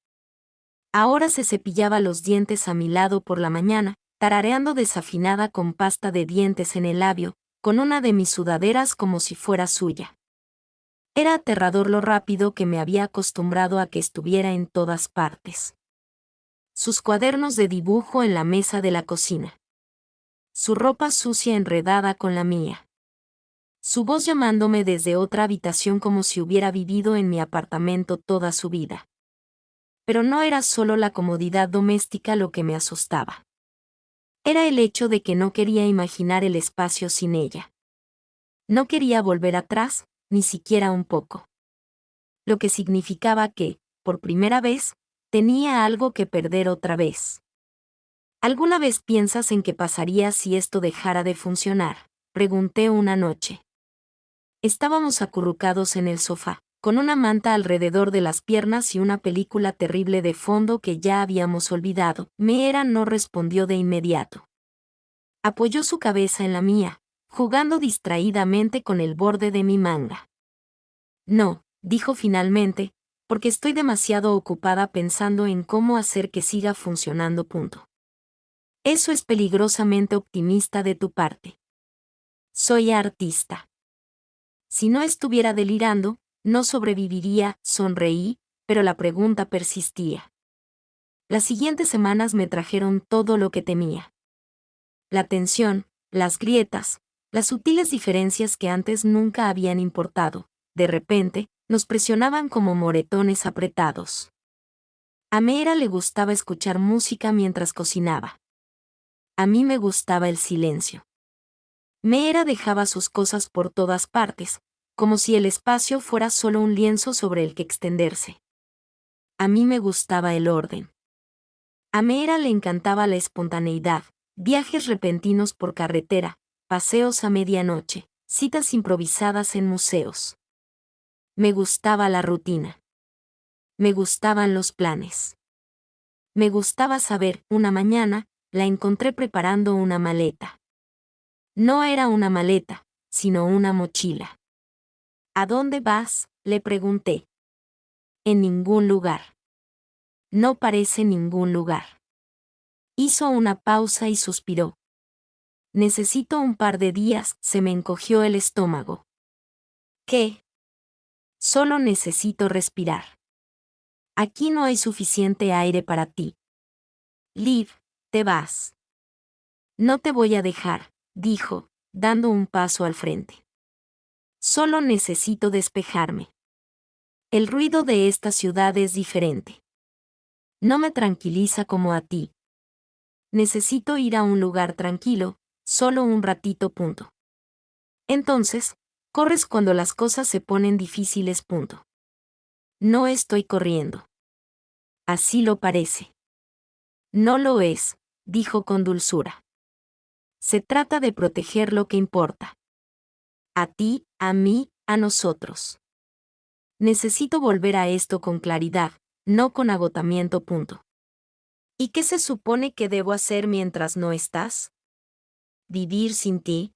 Ahora se cepillaba los dientes a mi lado por la mañana, tarareando desafinada con pasta de dientes en el labio, con una de mis sudaderas como si fuera suya. Era aterrador lo rápido que me había acostumbrado a que estuviera en todas partes. Sus cuadernos de dibujo en la mesa de la cocina. Su ropa sucia enredada con la mía. Su voz llamándome desde otra habitación como si hubiera vivido en mi apartamento toda su vida. Pero no era solo la comodidad doméstica lo que me asustaba. Era el hecho de que no quería imaginar el espacio sin ella. No quería volver atrás, ni siquiera un poco. Lo que significaba que, por primera vez, tenía algo que perder otra vez. ¿Alguna vez piensas en qué pasaría si esto dejara de funcionar?, pregunté una noche. Estábamos acurrucados en el sofá. con una manta alrededor de las piernas y una película terrible de fondo que ya habíamos olvidado. Meera no respondió de inmediato. Apoyó su cabeza en la mía, jugando distraídamente con el borde de mi manga. No, dijo finalmente, porque estoy demasiado ocupada pensando en cómo hacer que siga funcionando. Eso es peligrosamente optimista de tu parte. Soy artista. Si no estuviera delirando, no sobreviviría, sonreí, pero la pregunta persistía. Las siguientes semanas me trajeron todo lo que temía. La tensión, las grietas, las sutiles diferencias que antes nunca habían importado, de repente, nos presionaban como moretones apretados. A Meera le gustaba escuchar música mientras cocinaba. A mí me gustaba el silencio. Meera dejaba sus cosas por todas partes, como si el espacio fuera solo un lienzo sobre el que extenderse. A mí me gustaba el orden. A Meera le encantaba la espontaneidad, viajes repentinos por carretera, paseos a medianoche, citas improvisadas en museos. Me gustaba la rutina. Me gustaban los planes. Me gustaba saber, una mañana, la encontré preparando una maleta. No era una maleta, sino una mochila. ¿A dónde vas?, le pregunté. En ningún lugar. No parece ningún lugar. Hizo una pausa y suspiró. Necesito un par de días, se me encogió el estómago. ¿Qué? Solo necesito respirar. Aquí no hay suficiente aire para ti. Liv, te vas. No te voy a dejar, dijo, dando un paso al frente. Solo necesito despejarme. El ruido de esta ciudad es diferente. No me tranquiliza como a ti. Necesito ir a un lugar tranquilo, solo un ratito. Entonces, corres cuando las cosas se ponen difíciles. No estoy corriendo. Así lo parece. No lo es, dijo con dulzura. Se trata de proteger lo que importa. A ti, a mí, a nosotros. Necesito volver a esto con claridad, no con agotamiento. ¿Y qué se supone que debo hacer mientras no estás? ¿Vivir sin ti?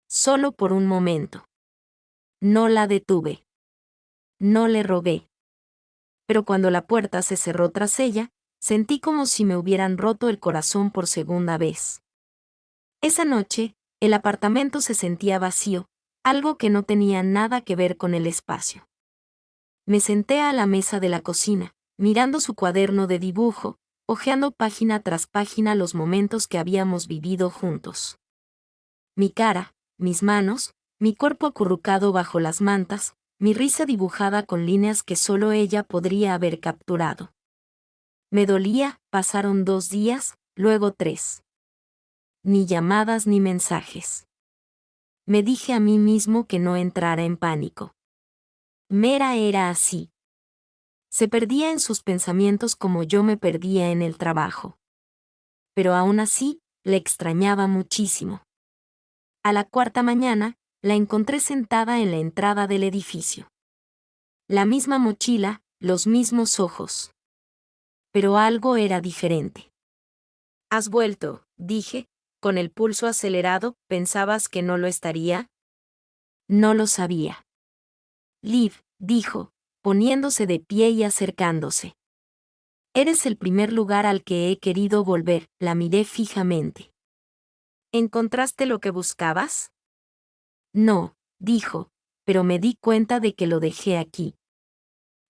Solo por un momento. No la detuve. No le rogué. Pero cuando la puerta se cerró tras ella, sentí como si me hubieran roto el corazón por segunda vez. Esa noche, el apartamento se sentía vacío, algo que no tenía nada que ver con el espacio. Me senté a la mesa de la cocina, mirando su cuaderno de dibujo, hojeando página tras página los momentos que habíamos vivido juntos. Mi cara, mis manos, mi cuerpo acurrucado bajo las mantas, mi risa dibujada con líneas que solo ella podría haber capturado. Me dolía, pasaron 2 días, luego 3. Ni llamadas ni mensajes. Me dije a mí mismo que no entrara en pánico. Meera era así. Se perdía en sus pensamientos como yo me perdía en el trabajo. Pero aún así, le extrañaba muchísimo. A la 4ª mañana, la encontré sentada en la entrada del edificio. La misma mochila, los mismos ojos. Pero algo era diferente. ¿Has vuelto?, dije, con el pulso acelerado. ¿Pensabas que no lo estaría? No lo sabía. Liv, dijo, poniéndose de pie y acercándose. Eres el primer lugar al que he querido volver, la miré fijamente. ¿Encontraste lo que buscabas? No, dijo, pero me di cuenta de que lo dejé aquí.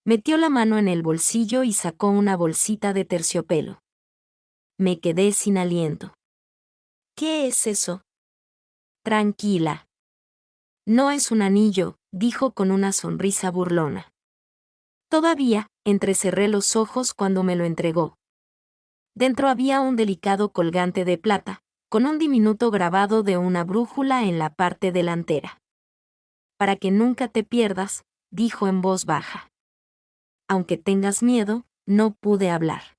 Metió la mano en el bolsillo y sacó una bolsita de terciopelo. Me quedé sin aliento. ¿Qué es eso? Tranquila. No es un anillo, dijo con una sonrisa burlona. Todavía, entrecerré los ojos cuando me lo entregó. Dentro había un delicado colgante de plata, con un diminuto grabado de una brújula en la parte delantera. Para que nunca te pierdas, dijo en voz baja. Aunque tengas miedo, no pude hablar.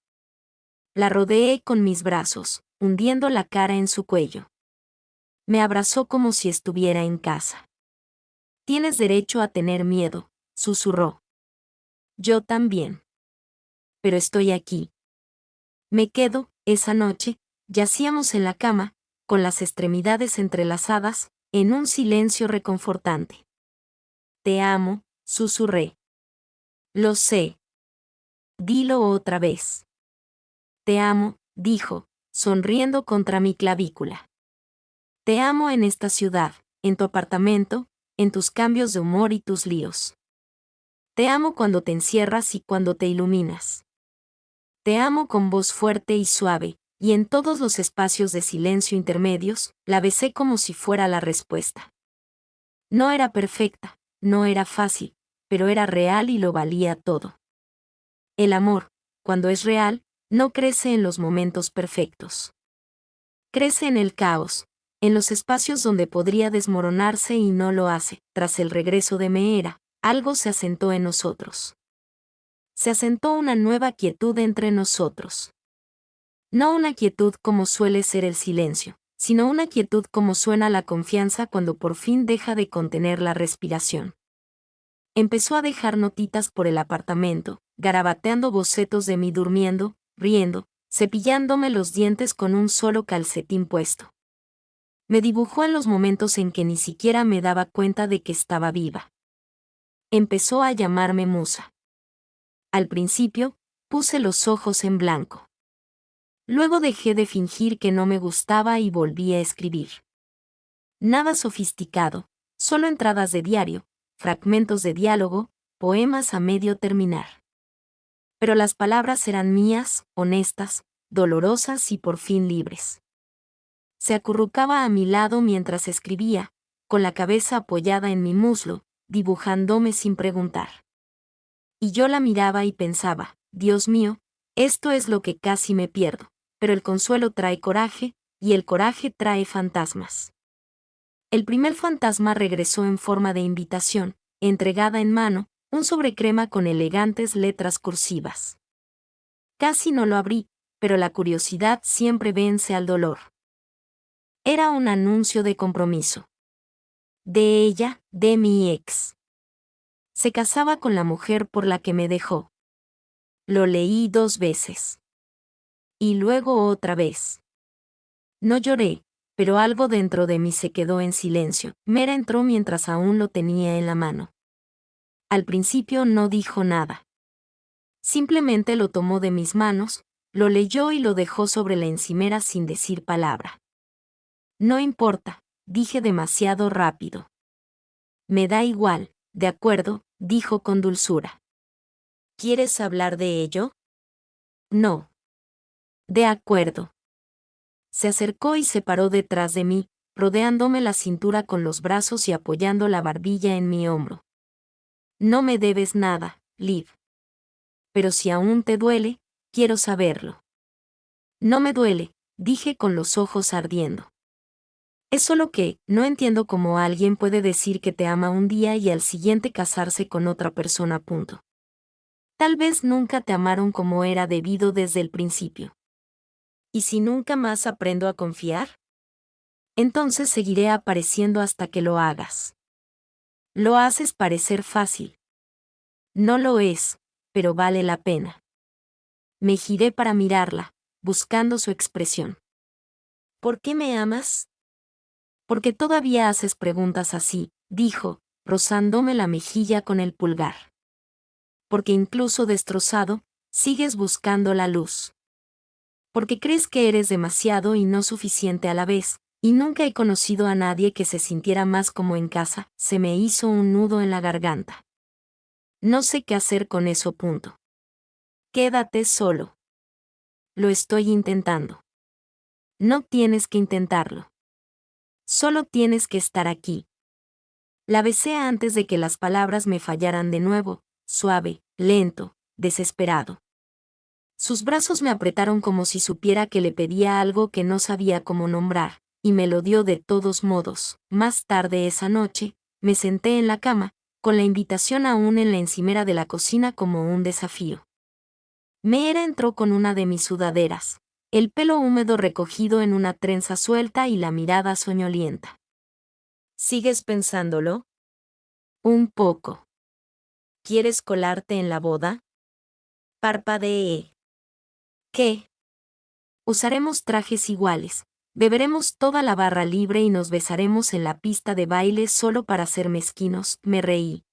La rodeé con mis brazos, hundiendo la cara en su cuello. Me abrazó como si estuviera en casa. Tienes derecho a tener miedo, susurró. Yo también. Pero estoy aquí. Me quedo, esa noche, yacíamos en la cama, con las extremidades entrelazadas, en un silencio reconfortante. Te amo, susurré. Lo sé. Dilo otra vez. Te amo, dijo, sonriendo contra mi clavícula. Te amo en esta ciudad, en tu apartamento, en tus cambios de humor y tus líos. Te amo cuando te encierras y cuando te iluminas. Te amo con voz fuerte y suave, y en todos los espacios de silencio intermedios, la besé como si fuera la respuesta. No era perfecta, no era fácil, pero era real y lo valía todo. El amor, cuando es real, no crece en los momentos perfectos. Crece en el caos, en los espacios donde podría desmoronarse y no lo hace. Tras el regreso de Meera, algo se asentó en nosotros. Se asentó una nueva quietud entre nosotros. No una quietud como suele ser el silencio, sino una quietud como suena la confianza cuando por fin deja de contener la respiración. Empezó a dejar notitas por el apartamento, garabateando bocetos de mí durmiendo, riendo, cepillándome los dientes con un solo calcetín puesto. Me dibujó en los momentos en que ni siquiera me daba cuenta de que estaba viva. Empezó a llamarme Musa. Al principio, puse los ojos en blanco. Luego dejé de fingir que no me gustaba y volví a escribir. Nada sofisticado, solo entradas de diario, fragmentos de diálogo, poemas a medio terminar. Pero las palabras eran mías, honestas, dolorosas y por fin libres. Se acurrucaba a mi lado mientras escribía, con la cabeza apoyada en mi muslo, dibujándome sin preguntar. Y yo la miraba y pensaba, Dios mío, esto es lo que casi me pierdo, pero el consuelo trae coraje, y el coraje trae fantasmas. El primer fantasma regresó en forma de invitación, entregada en mano, un sobrecrema con elegantes letras cursivas. Casi no lo abrí, pero la curiosidad siempre vence al dolor. Era un anuncio de compromiso. De ella, de mi ex. Se casaba con la mujer por la que me dejó. Lo leí 2 veces. Y luego otra vez. No lloré, pero algo dentro de mí se quedó en silencio. Mera entró mientras aún lo tenía en la mano. Al principio no dijo nada. Simplemente lo tomó de mis manos, lo leyó y lo dejó sobre la encimera sin decir palabra. No importa, dije demasiado rápido. Me da igual, de acuerdo, dijo con dulzura. ¿Quieres hablar de ello? No. De acuerdo. Se acercó y se paró detrás de mí, rodeándome la cintura con los brazos y apoyando la barbilla en mi hombro. No me debes nada, Liv. Pero si aún te duele, quiero saberlo. No me duele, dije con los ojos ardiendo. Es solo que, no entiendo cómo alguien puede decir que te ama un día y al siguiente casarse con otra persona. Tal vez nunca te amaron como era debido desde el principio. ¿Y si nunca más aprendo a confiar? Entonces seguiré apareciendo hasta que lo hagas. Lo haces parecer fácil. No lo es, pero vale la pena. Me giré para mirarla, buscando su expresión. ¿Por qué me amas? Porque todavía haces preguntas así, dijo, rozándome la mejilla con el pulgar. Porque incluso destrozado, sigues buscando la luz. Porque crees que eres demasiado y no suficiente a la vez, y nunca he conocido a nadie que se sintiera más como en casa. Se me hizo un nudo en la garganta. No sé qué hacer con eso. Quédate solo. Lo estoy intentando. No tienes que intentarlo. Solo tienes que estar aquí. La besé antes de que las palabras me fallaran de nuevo, suave, lento, desesperado. Sus brazos me apretaron como si supiera que le pedía algo que no sabía cómo nombrar, y me lo dio de todos modos. Más tarde esa noche, me senté en la cama, con la invitación aún en la encimera de la cocina como un desafío. Meera entró con una de mis sudaderas, el pelo húmedo recogido en una trenza suelta y la mirada soñolienta. ¿Sigues pensándolo? Un poco. ¿Quieres colarte en la boda? Parpadeé. ¿Qué? Usaremos trajes iguales, beberemos toda la barra libre y nos besaremos en la pista de baile solo para ser mezquinos. Me reí.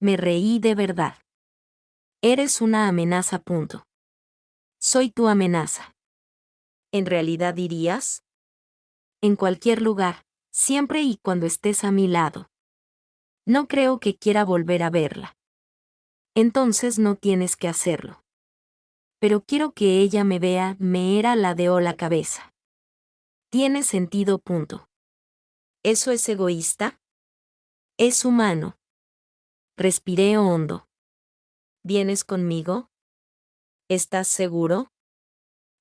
Me reí de verdad. Eres una amenaza. Punto. Soy tu amenaza. ¿En realidad irías? En cualquier lugar, siempre y cuando estés a mi lado. No creo que quiera volver a verla. Entonces no tienes que hacerlo. Pero quiero que ella me vea. Me ladeó la cabeza. Tiene sentido. Punto. ¿Eso es egoísta? Es humano. Respiré hondo. ¿Vienes conmigo? ¿Estás seguro?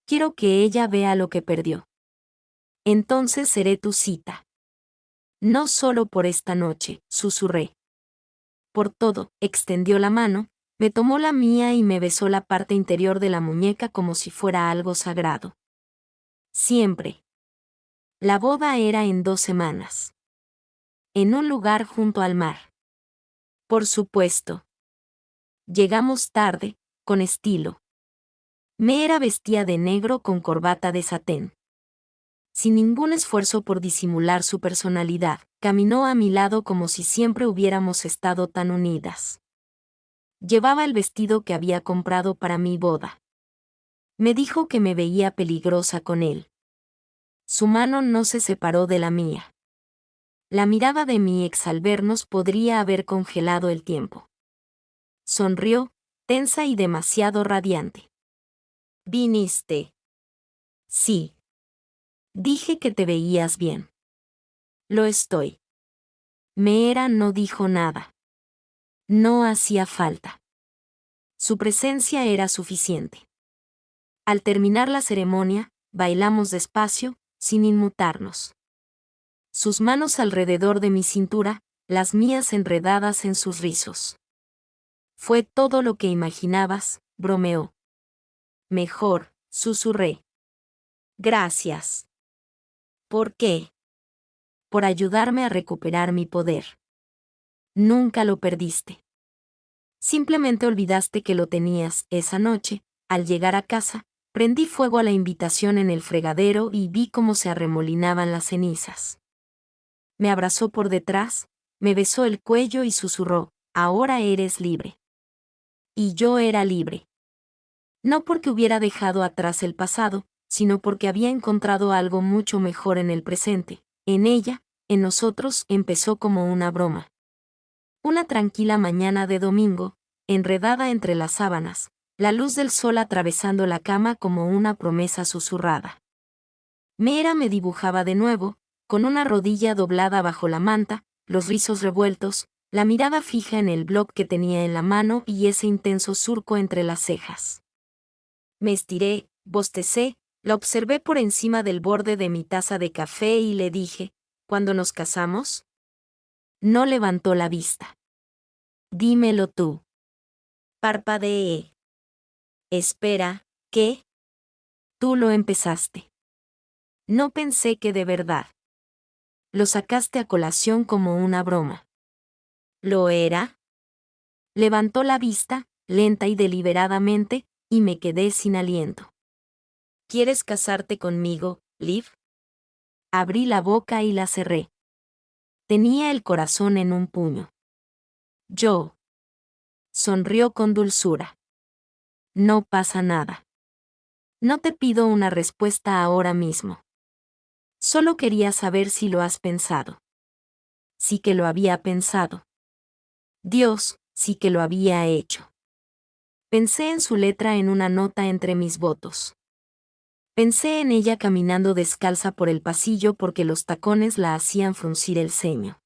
Quiero que ella vea lo que perdió. Entonces seré tu cita. No solo por esta noche, susurré. Por todo. Extendió la mano, me tomó la mía y me besó la parte interior de la muñeca como si fuera algo sagrado. Siempre. La boda era en 2 semanas. En un lugar junto al mar. Por supuesto. Llegamos tarde, con estilo. Me vestía de negro con corbata de satén. Sin ningún esfuerzo por disimular su personalidad, caminó a mi lado como si siempre hubiéramos estado tan unidas. Llevaba el vestido que había comprado para mi boda. Me dijo que me veía peligrosa con él. Su mano no se separó de la mía. La mirada de mi ex al vernos podría haber congelado el tiempo. Sonrió, tensa y demasiado radiante. ¿Viniste? Sí. Dije que te veías bien. Lo estoy. No dijo nada. No hacía falta. Su presencia era suficiente. Al terminar la ceremonia, bailamos despacio, sin inmutarnos. Sus manos alrededor de mi cintura, las mías enredadas en sus rizos. Fue todo lo que imaginabas, bromeó. Mejor, susurré. Gracias. ¿Por qué? Por ayudarme a recuperar mi poder. Nunca lo perdiste. Simplemente olvidaste que lo tenías. Esa noche, al llegar a casa, prendí fuego a la invitación en el fregadero y vi cómo se arremolinaban las cenizas. Me abrazó por detrás, me besó el cuello y susurró, ahora eres libre. Y yo era libre. No porque hubiera dejado atrás el pasado, sino porque había encontrado algo mucho mejor en el presente. En ella, en nosotros, empezó como una broma. Una tranquila mañana de domingo, enredada entre las sábanas, la luz del sol atravesando la cama como una promesa susurrada. Me dibujaba de nuevo, con una rodilla doblada bajo la manta, los rizos revueltos, la mirada fija en el bloc que tenía en la mano y ese intenso surco entre las cejas. Me estiré, bostecé, la observé por encima del borde de mi taza de café y le dije, ¿cuándo nos casamos? No levantó la vista. Dímelo tú. Parpadeé. Espera, ¿qué? Tú lo empezaste. No pensé que de verdad. Lo sacaste a colación como una broma. ¿Lo era? Levantó la vista, lenta y deliberadamente, y me quedé sin aliento. ¿Quieres casarte conmigo, Liv? Abrí la boca y la cerré. Tenía el corazón en un puño. Yo. Sonrió con dulzura. No pasa nada. No te pido una respuesta ahora mismo. Solo quería saber si lo has pensado. Sí que lo había pensado. Dios, sí que lo había hecho. Pensé en su letra en una nota entre mis votos. Pensé en ella caminando descalza por el pasillo porque los tacones la hacían fruncir el ceño.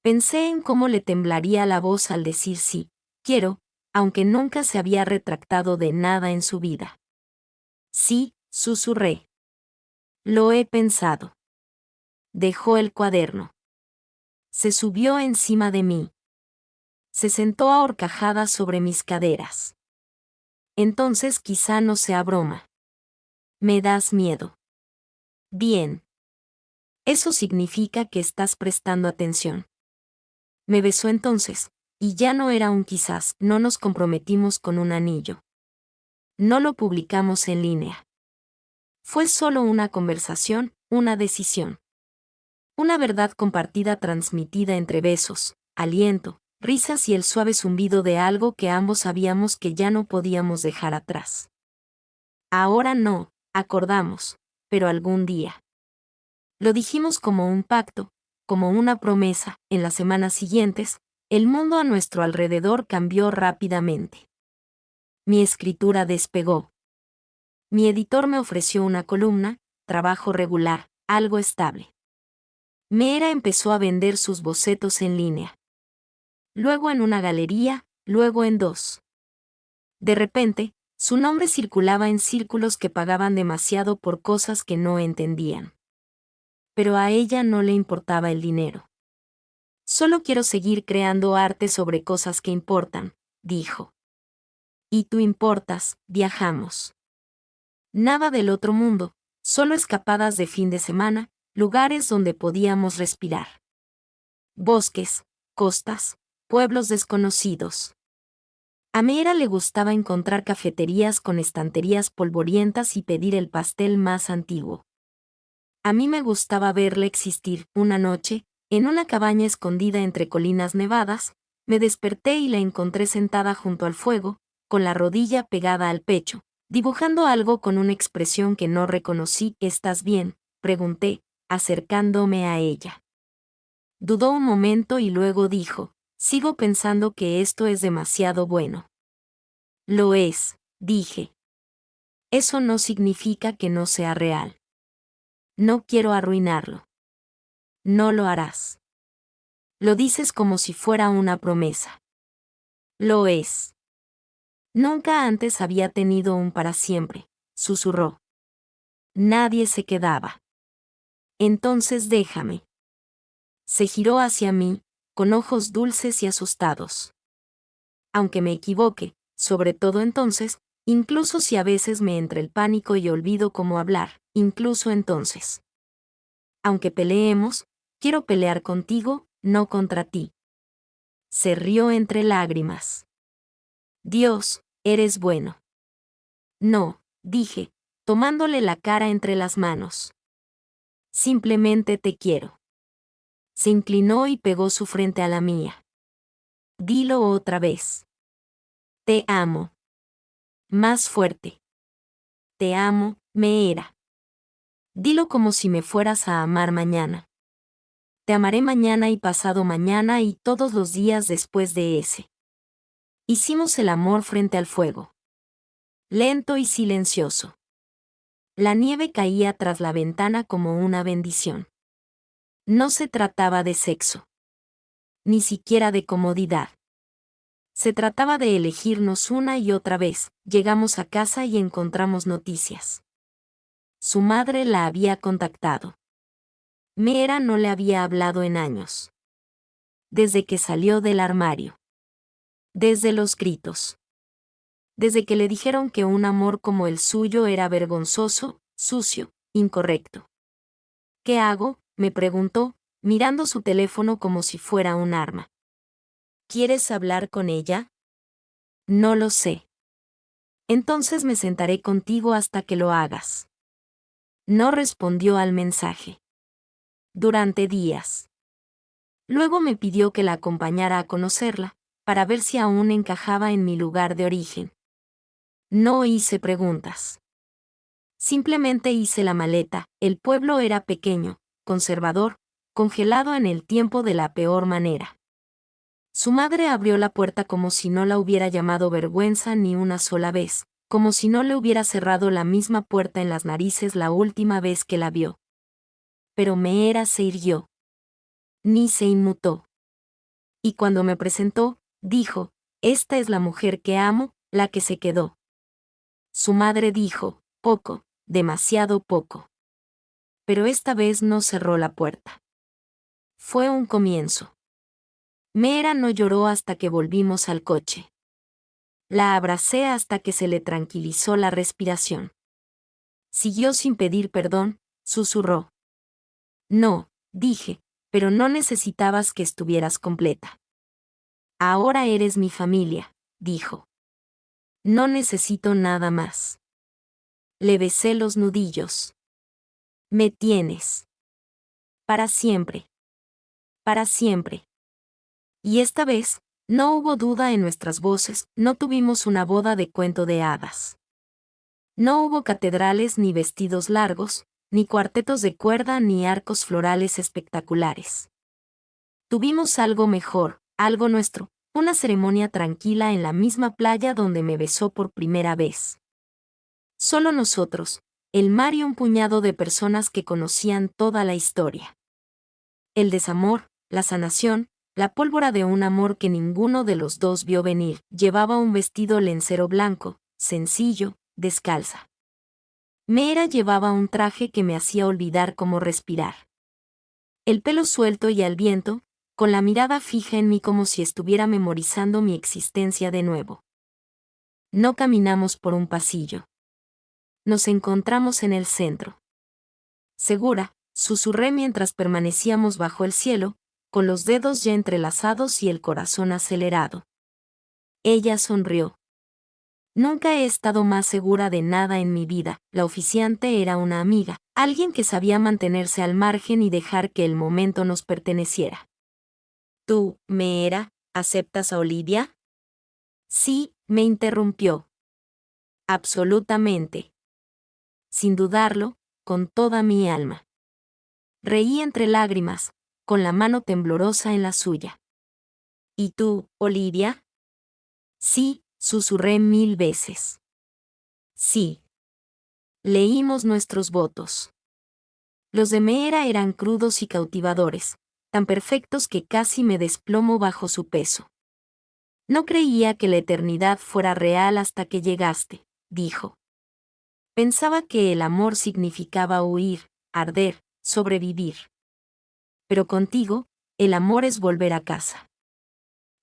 Pensé en cómo le temblaría la voz al decir sí, quiero, aunque nunca se había retractado de nada en su vida. Sí, susurré. Lo he pensado. Dejó el cuaderno. Se subió encima de mí. Se sentó ahorcajada sobre mis caderas. Entonces quizá no sea broma. Me das miedo. Bien. Eso significa que estás prestando atención. Me besó entonces, Y ya no era un quizás, no nos comprometimos con un anillo. No lo publicamos en línea. Fue solo una conversación, una decisión. Una verdad compartida transmitida entre besos, aliento, risas y el suave zumbido de algo que ambos sabíamos que ya no podíamos dejar atrás. Ahora no, acordamos, pero algún día. Lo dijimos como un pacto, como una promesa. En las semanas siguientes, el mundo a nuestro alrededor cambió rápidamente. Mi escritura despegó. Mi editor me ofreció una columna, trabajo regular, algo estable. Meera empezó a vender sus bocetos en línea. Luego en una galería, luego en dos. De repente, su nombre circulaba en círculos que pagaban demasiado por cosas que no entendían. Pero a ella no le importaba el dinero. Solo quiero seguir creando arte sobre cosas que importan, dijo. Y tú importas, viajamos. Nada del otro mundo, solo escapadas de fin de semana, lugares donde podíamos respirar. Bosques, costas, pueblos desconocidos. A Meera le gustaba encontrar cafeterías con estanterías polvorientas y pedir el pastel más antiguo. A mí me gustaba verle existir. Una noche, en una cabaña escondida entre colinas nevadas, me desperté y la encontré sentada junto al fuego, con la rodilla pegada al pecho, dibujando algo con una expresión que no reconocí. ¿Estás bien?, pregunté, acercándome a ella. Dudó un momento y luego dijo, sigo pensando que esto es demasiado bueno. Lo es, dije. Eso no significa que no sea real. No quiero arruinarlo. No lo harás. Lo dices como si fuera una promesa. Lo es. Nunca antes había tenido un para siempre, susurró. Nadie se quedaba. Entonces déjame. Se giró hacia mí, con ojos dulces y asustados. Aunque me equivoque, sobre todo entonces, incluso si a veces me entra el pánico y olvido cómo hablar, incluso entonces. Aunque peleemos, quiero pelear contigo, no contra ti. Se rió entre lágrimas. Dios, eres bueno. No, dije, tomándole la cara entre las manos. Simplemente te quiero. Se inclinó y pegó su frente a la mía. Dilo otra vez. Te amo. Más fuerte. Te amo, Meera. Dilo como si me fueras a amar mañana. Te amaré mañana y pasado mañana y todos los días después de ese. Hicimos el amor frente al fuego. Lento y silencioso. La nieve caía tras la ventana como una bendición. No se trataba de sexo. Ni siquiera de comodidad. Se trataba de elegirnos una y otra vez. Llegamos a casa y encontramos noticias. Su madre la había contactado. Meera no le había hablado en años. Desde que salió del armario. Desde los gritos. Desde que le dijeron que un amor como el suyo era vergonzoso, sucio, incorrecto. ¿Qué hago?, me preguntó, mirando su teléfono como si fuera un arma. ¿Quieres hablar con ella? No lo sé. Entonces me sentaré contigo hasta que lo hagas. No respondió al mensaje. Durante días. Luego me pidió que la acompañara a conocerla, para ver si aún encajaba en mi lugar de origen. No hice preguntas. Simplemente hice la maleta. El pueblo era pequeño, conservador, congelado en el tiempo de la peor manera. Su madre abrió la puerta como si no la hubiera llamado vergüenza ni una sola vez, como si no le hubiera cerrado la misma puerta en las narices la última vez que la vio. Pero Meera se irguió. Ni se inmutó. Y cuando me presentó, dijo, esta es la mujer que amo, la que se quedó. Su madre dijo, poco, demasiado poco. Pero esta vez no cerró la puerta. Fue un comienzo. Meera no lloró hasta que volvimos al coche. La abracé hasta que se le tranquilizó la respiración. Siguió sin pedir perdón, susurró. No, dije, pero no necesitabas que estuvieras completa. Ahora eres mi familia, dijo. No necesito nada más. Le besé los nudillos. Me tienes. Para siempre. Para siempre. Y esta vez, no hubo duda en nuestras voces, no tuvimos una boda de cuento de hadas. No hubo catedrales ni vestidos largos, ni cuartetos de cuerda ni arcos florales espectaculares. Tuvimos algo mejor, algo nuestro, una ceremonia tranquila en la misma playa donde me besó por primera vez. Solo nosotros, el mar y un puñado de personas que conocían toda la historia. El desamor, la sanación, la pólvora de un amor que ninguno de los dos vio venir. Llevaba un vestido lencero blanco, sencillo, descalza. Meera llevaba un traje que me hacía olvidar cómo respirar. El pelo suelto y al viento, con la mirada fija en mí como si estuviera memorizando mi existencia de nuevo. No caminamos por un pasillo. Nos encontramos en el centro. Segura, susurré mientras permanecíamos bajo el cielo, con los dedos ya entrelazados y el corazón acelerado. Ella sonrió. Nunca he estado más segura de nada en mi vida. La oficiante era una amiga, alguien que sabía mantenerse al margen y dejar que el momento nos perteneciera. ¿Tú, Meera, aceptas a Olivia? Sí, me interrumpió. Absolutamente. Sin dudarlo, con toda mi alma. Reí entre lágrimas, con la mano temblorosa en la suya. ¿Y tú, Olivia? Sí, susurré 1000 veces. Sí. Leímos nuestros votos. Los de Meera eran crudos y cautivadores, tan perfectos que casi me desplomo bajo su peso. No creía que la eternidad fuera real hasta que llegaste, dijo. Pensaba que el amor significaba huir, arder, sobrevivir. Pero contigo, el amor es volver a casa.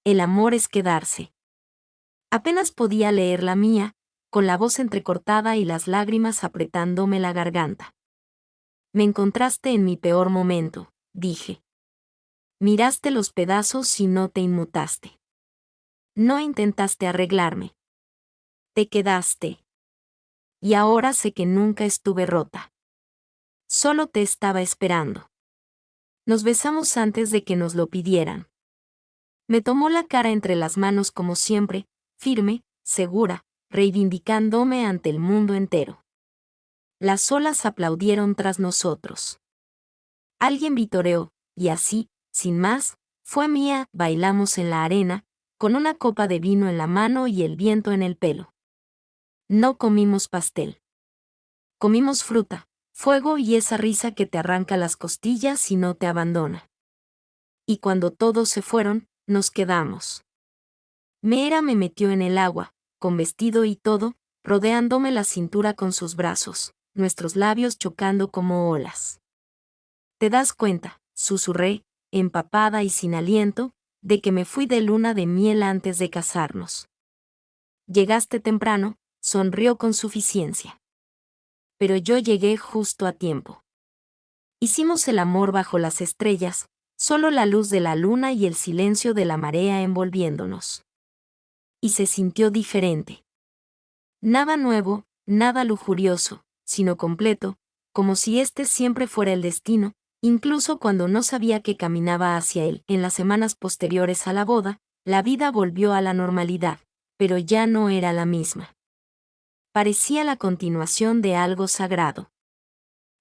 El amor es quedarse. Apenas podía leer la mía, con la voz entrecortada y las lágrimas apretándome la garganta. Me encontraste en mi peor momento, dije. Miraste los pedazos y no te inmutaste. No intentaste arreglarme. Te quedaste. Y ahora sé que nunca estuve rota. Solo te estaba esperando. Nos besamos antes de que nos lo pidieran. Me tomó la cara entre las manos como siempre, firme, segura, reivindicándome ante el mundo entero. Las olas aplaudieron tras nosotros. Alguien vitoreó, y así, sin más, fue mía. Bailamos en la arena, con una copa de vino en la mano y el viento en el pelo. No comimos pastel. Comimos fruta, fuego y esa risa que te arranca las costillas y no te abandona. Y cuando todos se fueron, nos quedamos. Meera me metió en el agua, con vestido y todo, rodeándome la cintura con sus brazos, nuestros labios chocando como olas. ¿Te das cuenta?, susurré, empapada y sin aliento, de que me fui de luna de miel antes de casarnos. Llegaste temprano, sonrió con suficiencia. Pero yo llegué justo a tiempo. Hicimos el amor bajo las estrellas, solo la luz de la luna y el silencio de la marea envolviéndonos. Y se sintió diferente. Nada nuevo, nada lujurioso, sino completo, como si este siempre fuera el destino, incluso cuando no sabía que caminaba hacia él. En las semanas posteriores a la boda, la vida volvió a la normalidad, pero ya no era la misma. Parecía la continuación de algo sagrado.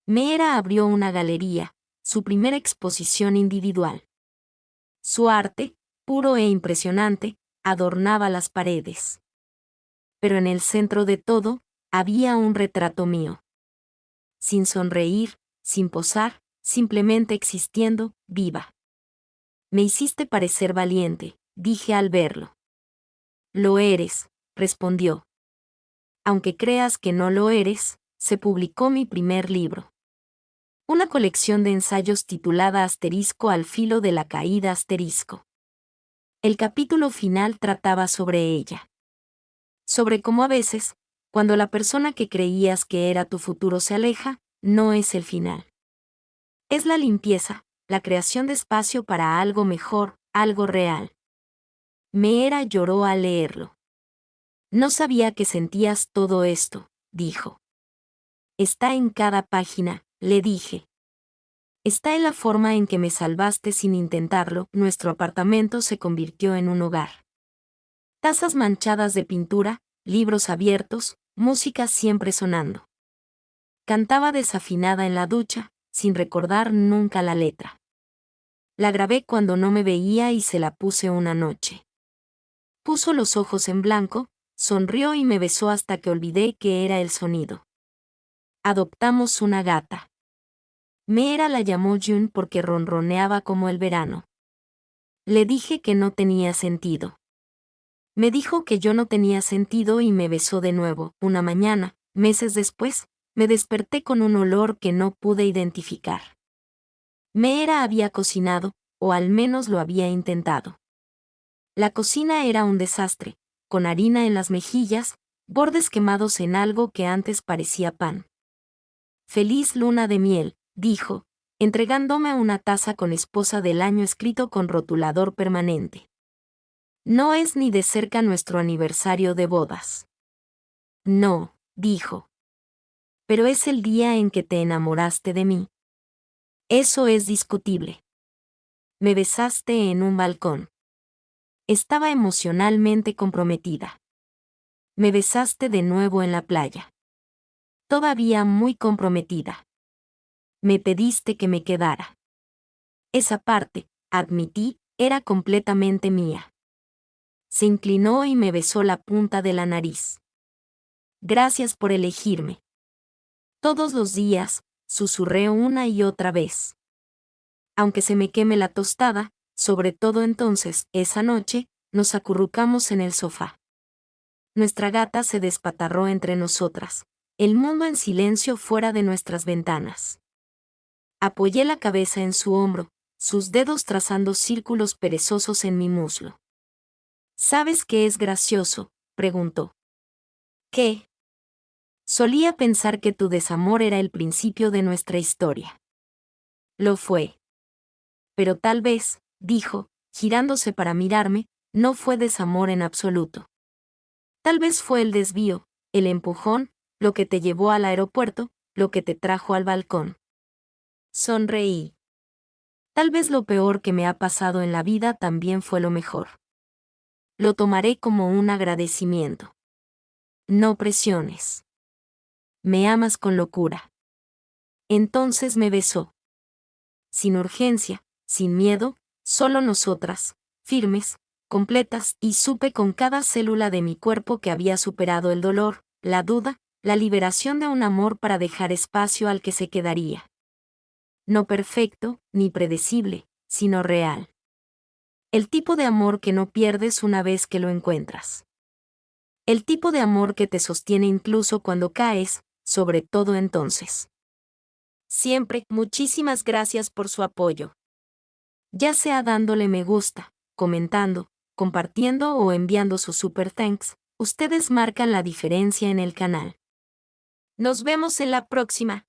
Meera abrió una galería, su primera exposición individual. Su arte, puro e impresionante, adornaba las paredes. Pero en el centro de todo, había un retrato mío. Sin sonreír, sin posar, simplemente existiendo, viva. Me hiciste parecer valiente, dije al verlo. Lo eres, respondió. Aunque creas que no lo eres, se publicó mi primer libro. Una colección de ensayos titulada Asterisco al filo de la caída asterisco. El capítulo final trataba sobre ella. Sobre cómo a veces, cuando la persona que creías que era tu futuro se aleja, no es el final. Es la limpieza, la creación de espacio para algo mejor, algo real. Meera lloró al leerlo. No sabía que sentías todo esto, dijo. Está en cada página, le dije. Está en la forma en que me salvaste sin intentarlo. Nuestro apartamento se convirtió en un hogar. Tazas manchadas de pintura, libros abiertos, música siempre sonando. Cantaba desafinada en la ducha, sin recordar nunca la letra. La grabé cuando no me veía y se la puse una noche. Puso los ojos en blanco, sonrió y me besó hasta que olvidé que era el sonido. Adoptamos una gata. Meera la llamó June porque ronroneaba como el verano. Le dije que no tenía sentido. Me dijo que yo no tenía sentido y me besó de nuevo. Una mañana, meses después, me desperté con un olor que no pude identificar. Meera había cocinado, o al menos lo había intentado. La cocina era un desastre, con harina en las mejillas, bordes quemados en algo que antes parecía pan. Feliz luna de miel, dijo, entregándome una taza con esposa del año escrito con rotulador permanente. No es ni de cerca nuestro aniversario de bodas. No, dijo. Pero es el día en que te enamoraste de mí. Eso es discutible. Me besaste en un balcón. Estaba emocionalmente comprometida. Me besaste de nuevo en la playa. Todavía muy comprometida. Me pediste que me quedara. Esa parte, admití, era completamente mía. Se inclinó y me besó la punta de la nariz. Gracias por elegirme. Todos los días, susurré una y otra vez. Aunque se me queme la tostada, sobre todo entonces, esa noche, nos acurrucamos en el sofá. Nuestra gata se despatarró entre nosotras, el mundo en silencio fuera de nuestras ventanas. Apoyé la cabeza en su hombro, sus dedos trazando círculos perezosos en mi muslo. ¿Sabes qué es gracioso?, preguntó. ¿Qué? Solía pensar que tu desamor era el principio de nuestra historia. Lo fue. Pero tal vez, dijo, girándose para mirarme, no fue desamor en absoluto. Tal vez fue el desvío, el empujón, lo que te llevó al aeropuerto, lo que te trajo al balcón. Sonreí. Tal vez lo peor que me ha pasado en la vida también fue lo mejor. Lo tomaré como un agradecimiento. No presiones. Me amas con locura. Entonces me besó. Sin urgencia, sin miedo, solo nosotras, firmes, completas, y supe con cada célula de mi cuerpo que había superado el dolor, la duda, la liberación de un amor para dejar espacio al que se quedaría. No perfecto, ni predecible, sino real. El tipo de amor que no pierdes una vez que lo encuentras. El tipo de amor que te sostiene incluso cuando caes, sobre todo entonces. Siempre, muchísimas gracias por su apoyo. Ya sea dándole me gusta, comentando, compartiendo o enviando su super thanks, ustedes marcan la diferencia en el canal. Nos vemos en la próxima.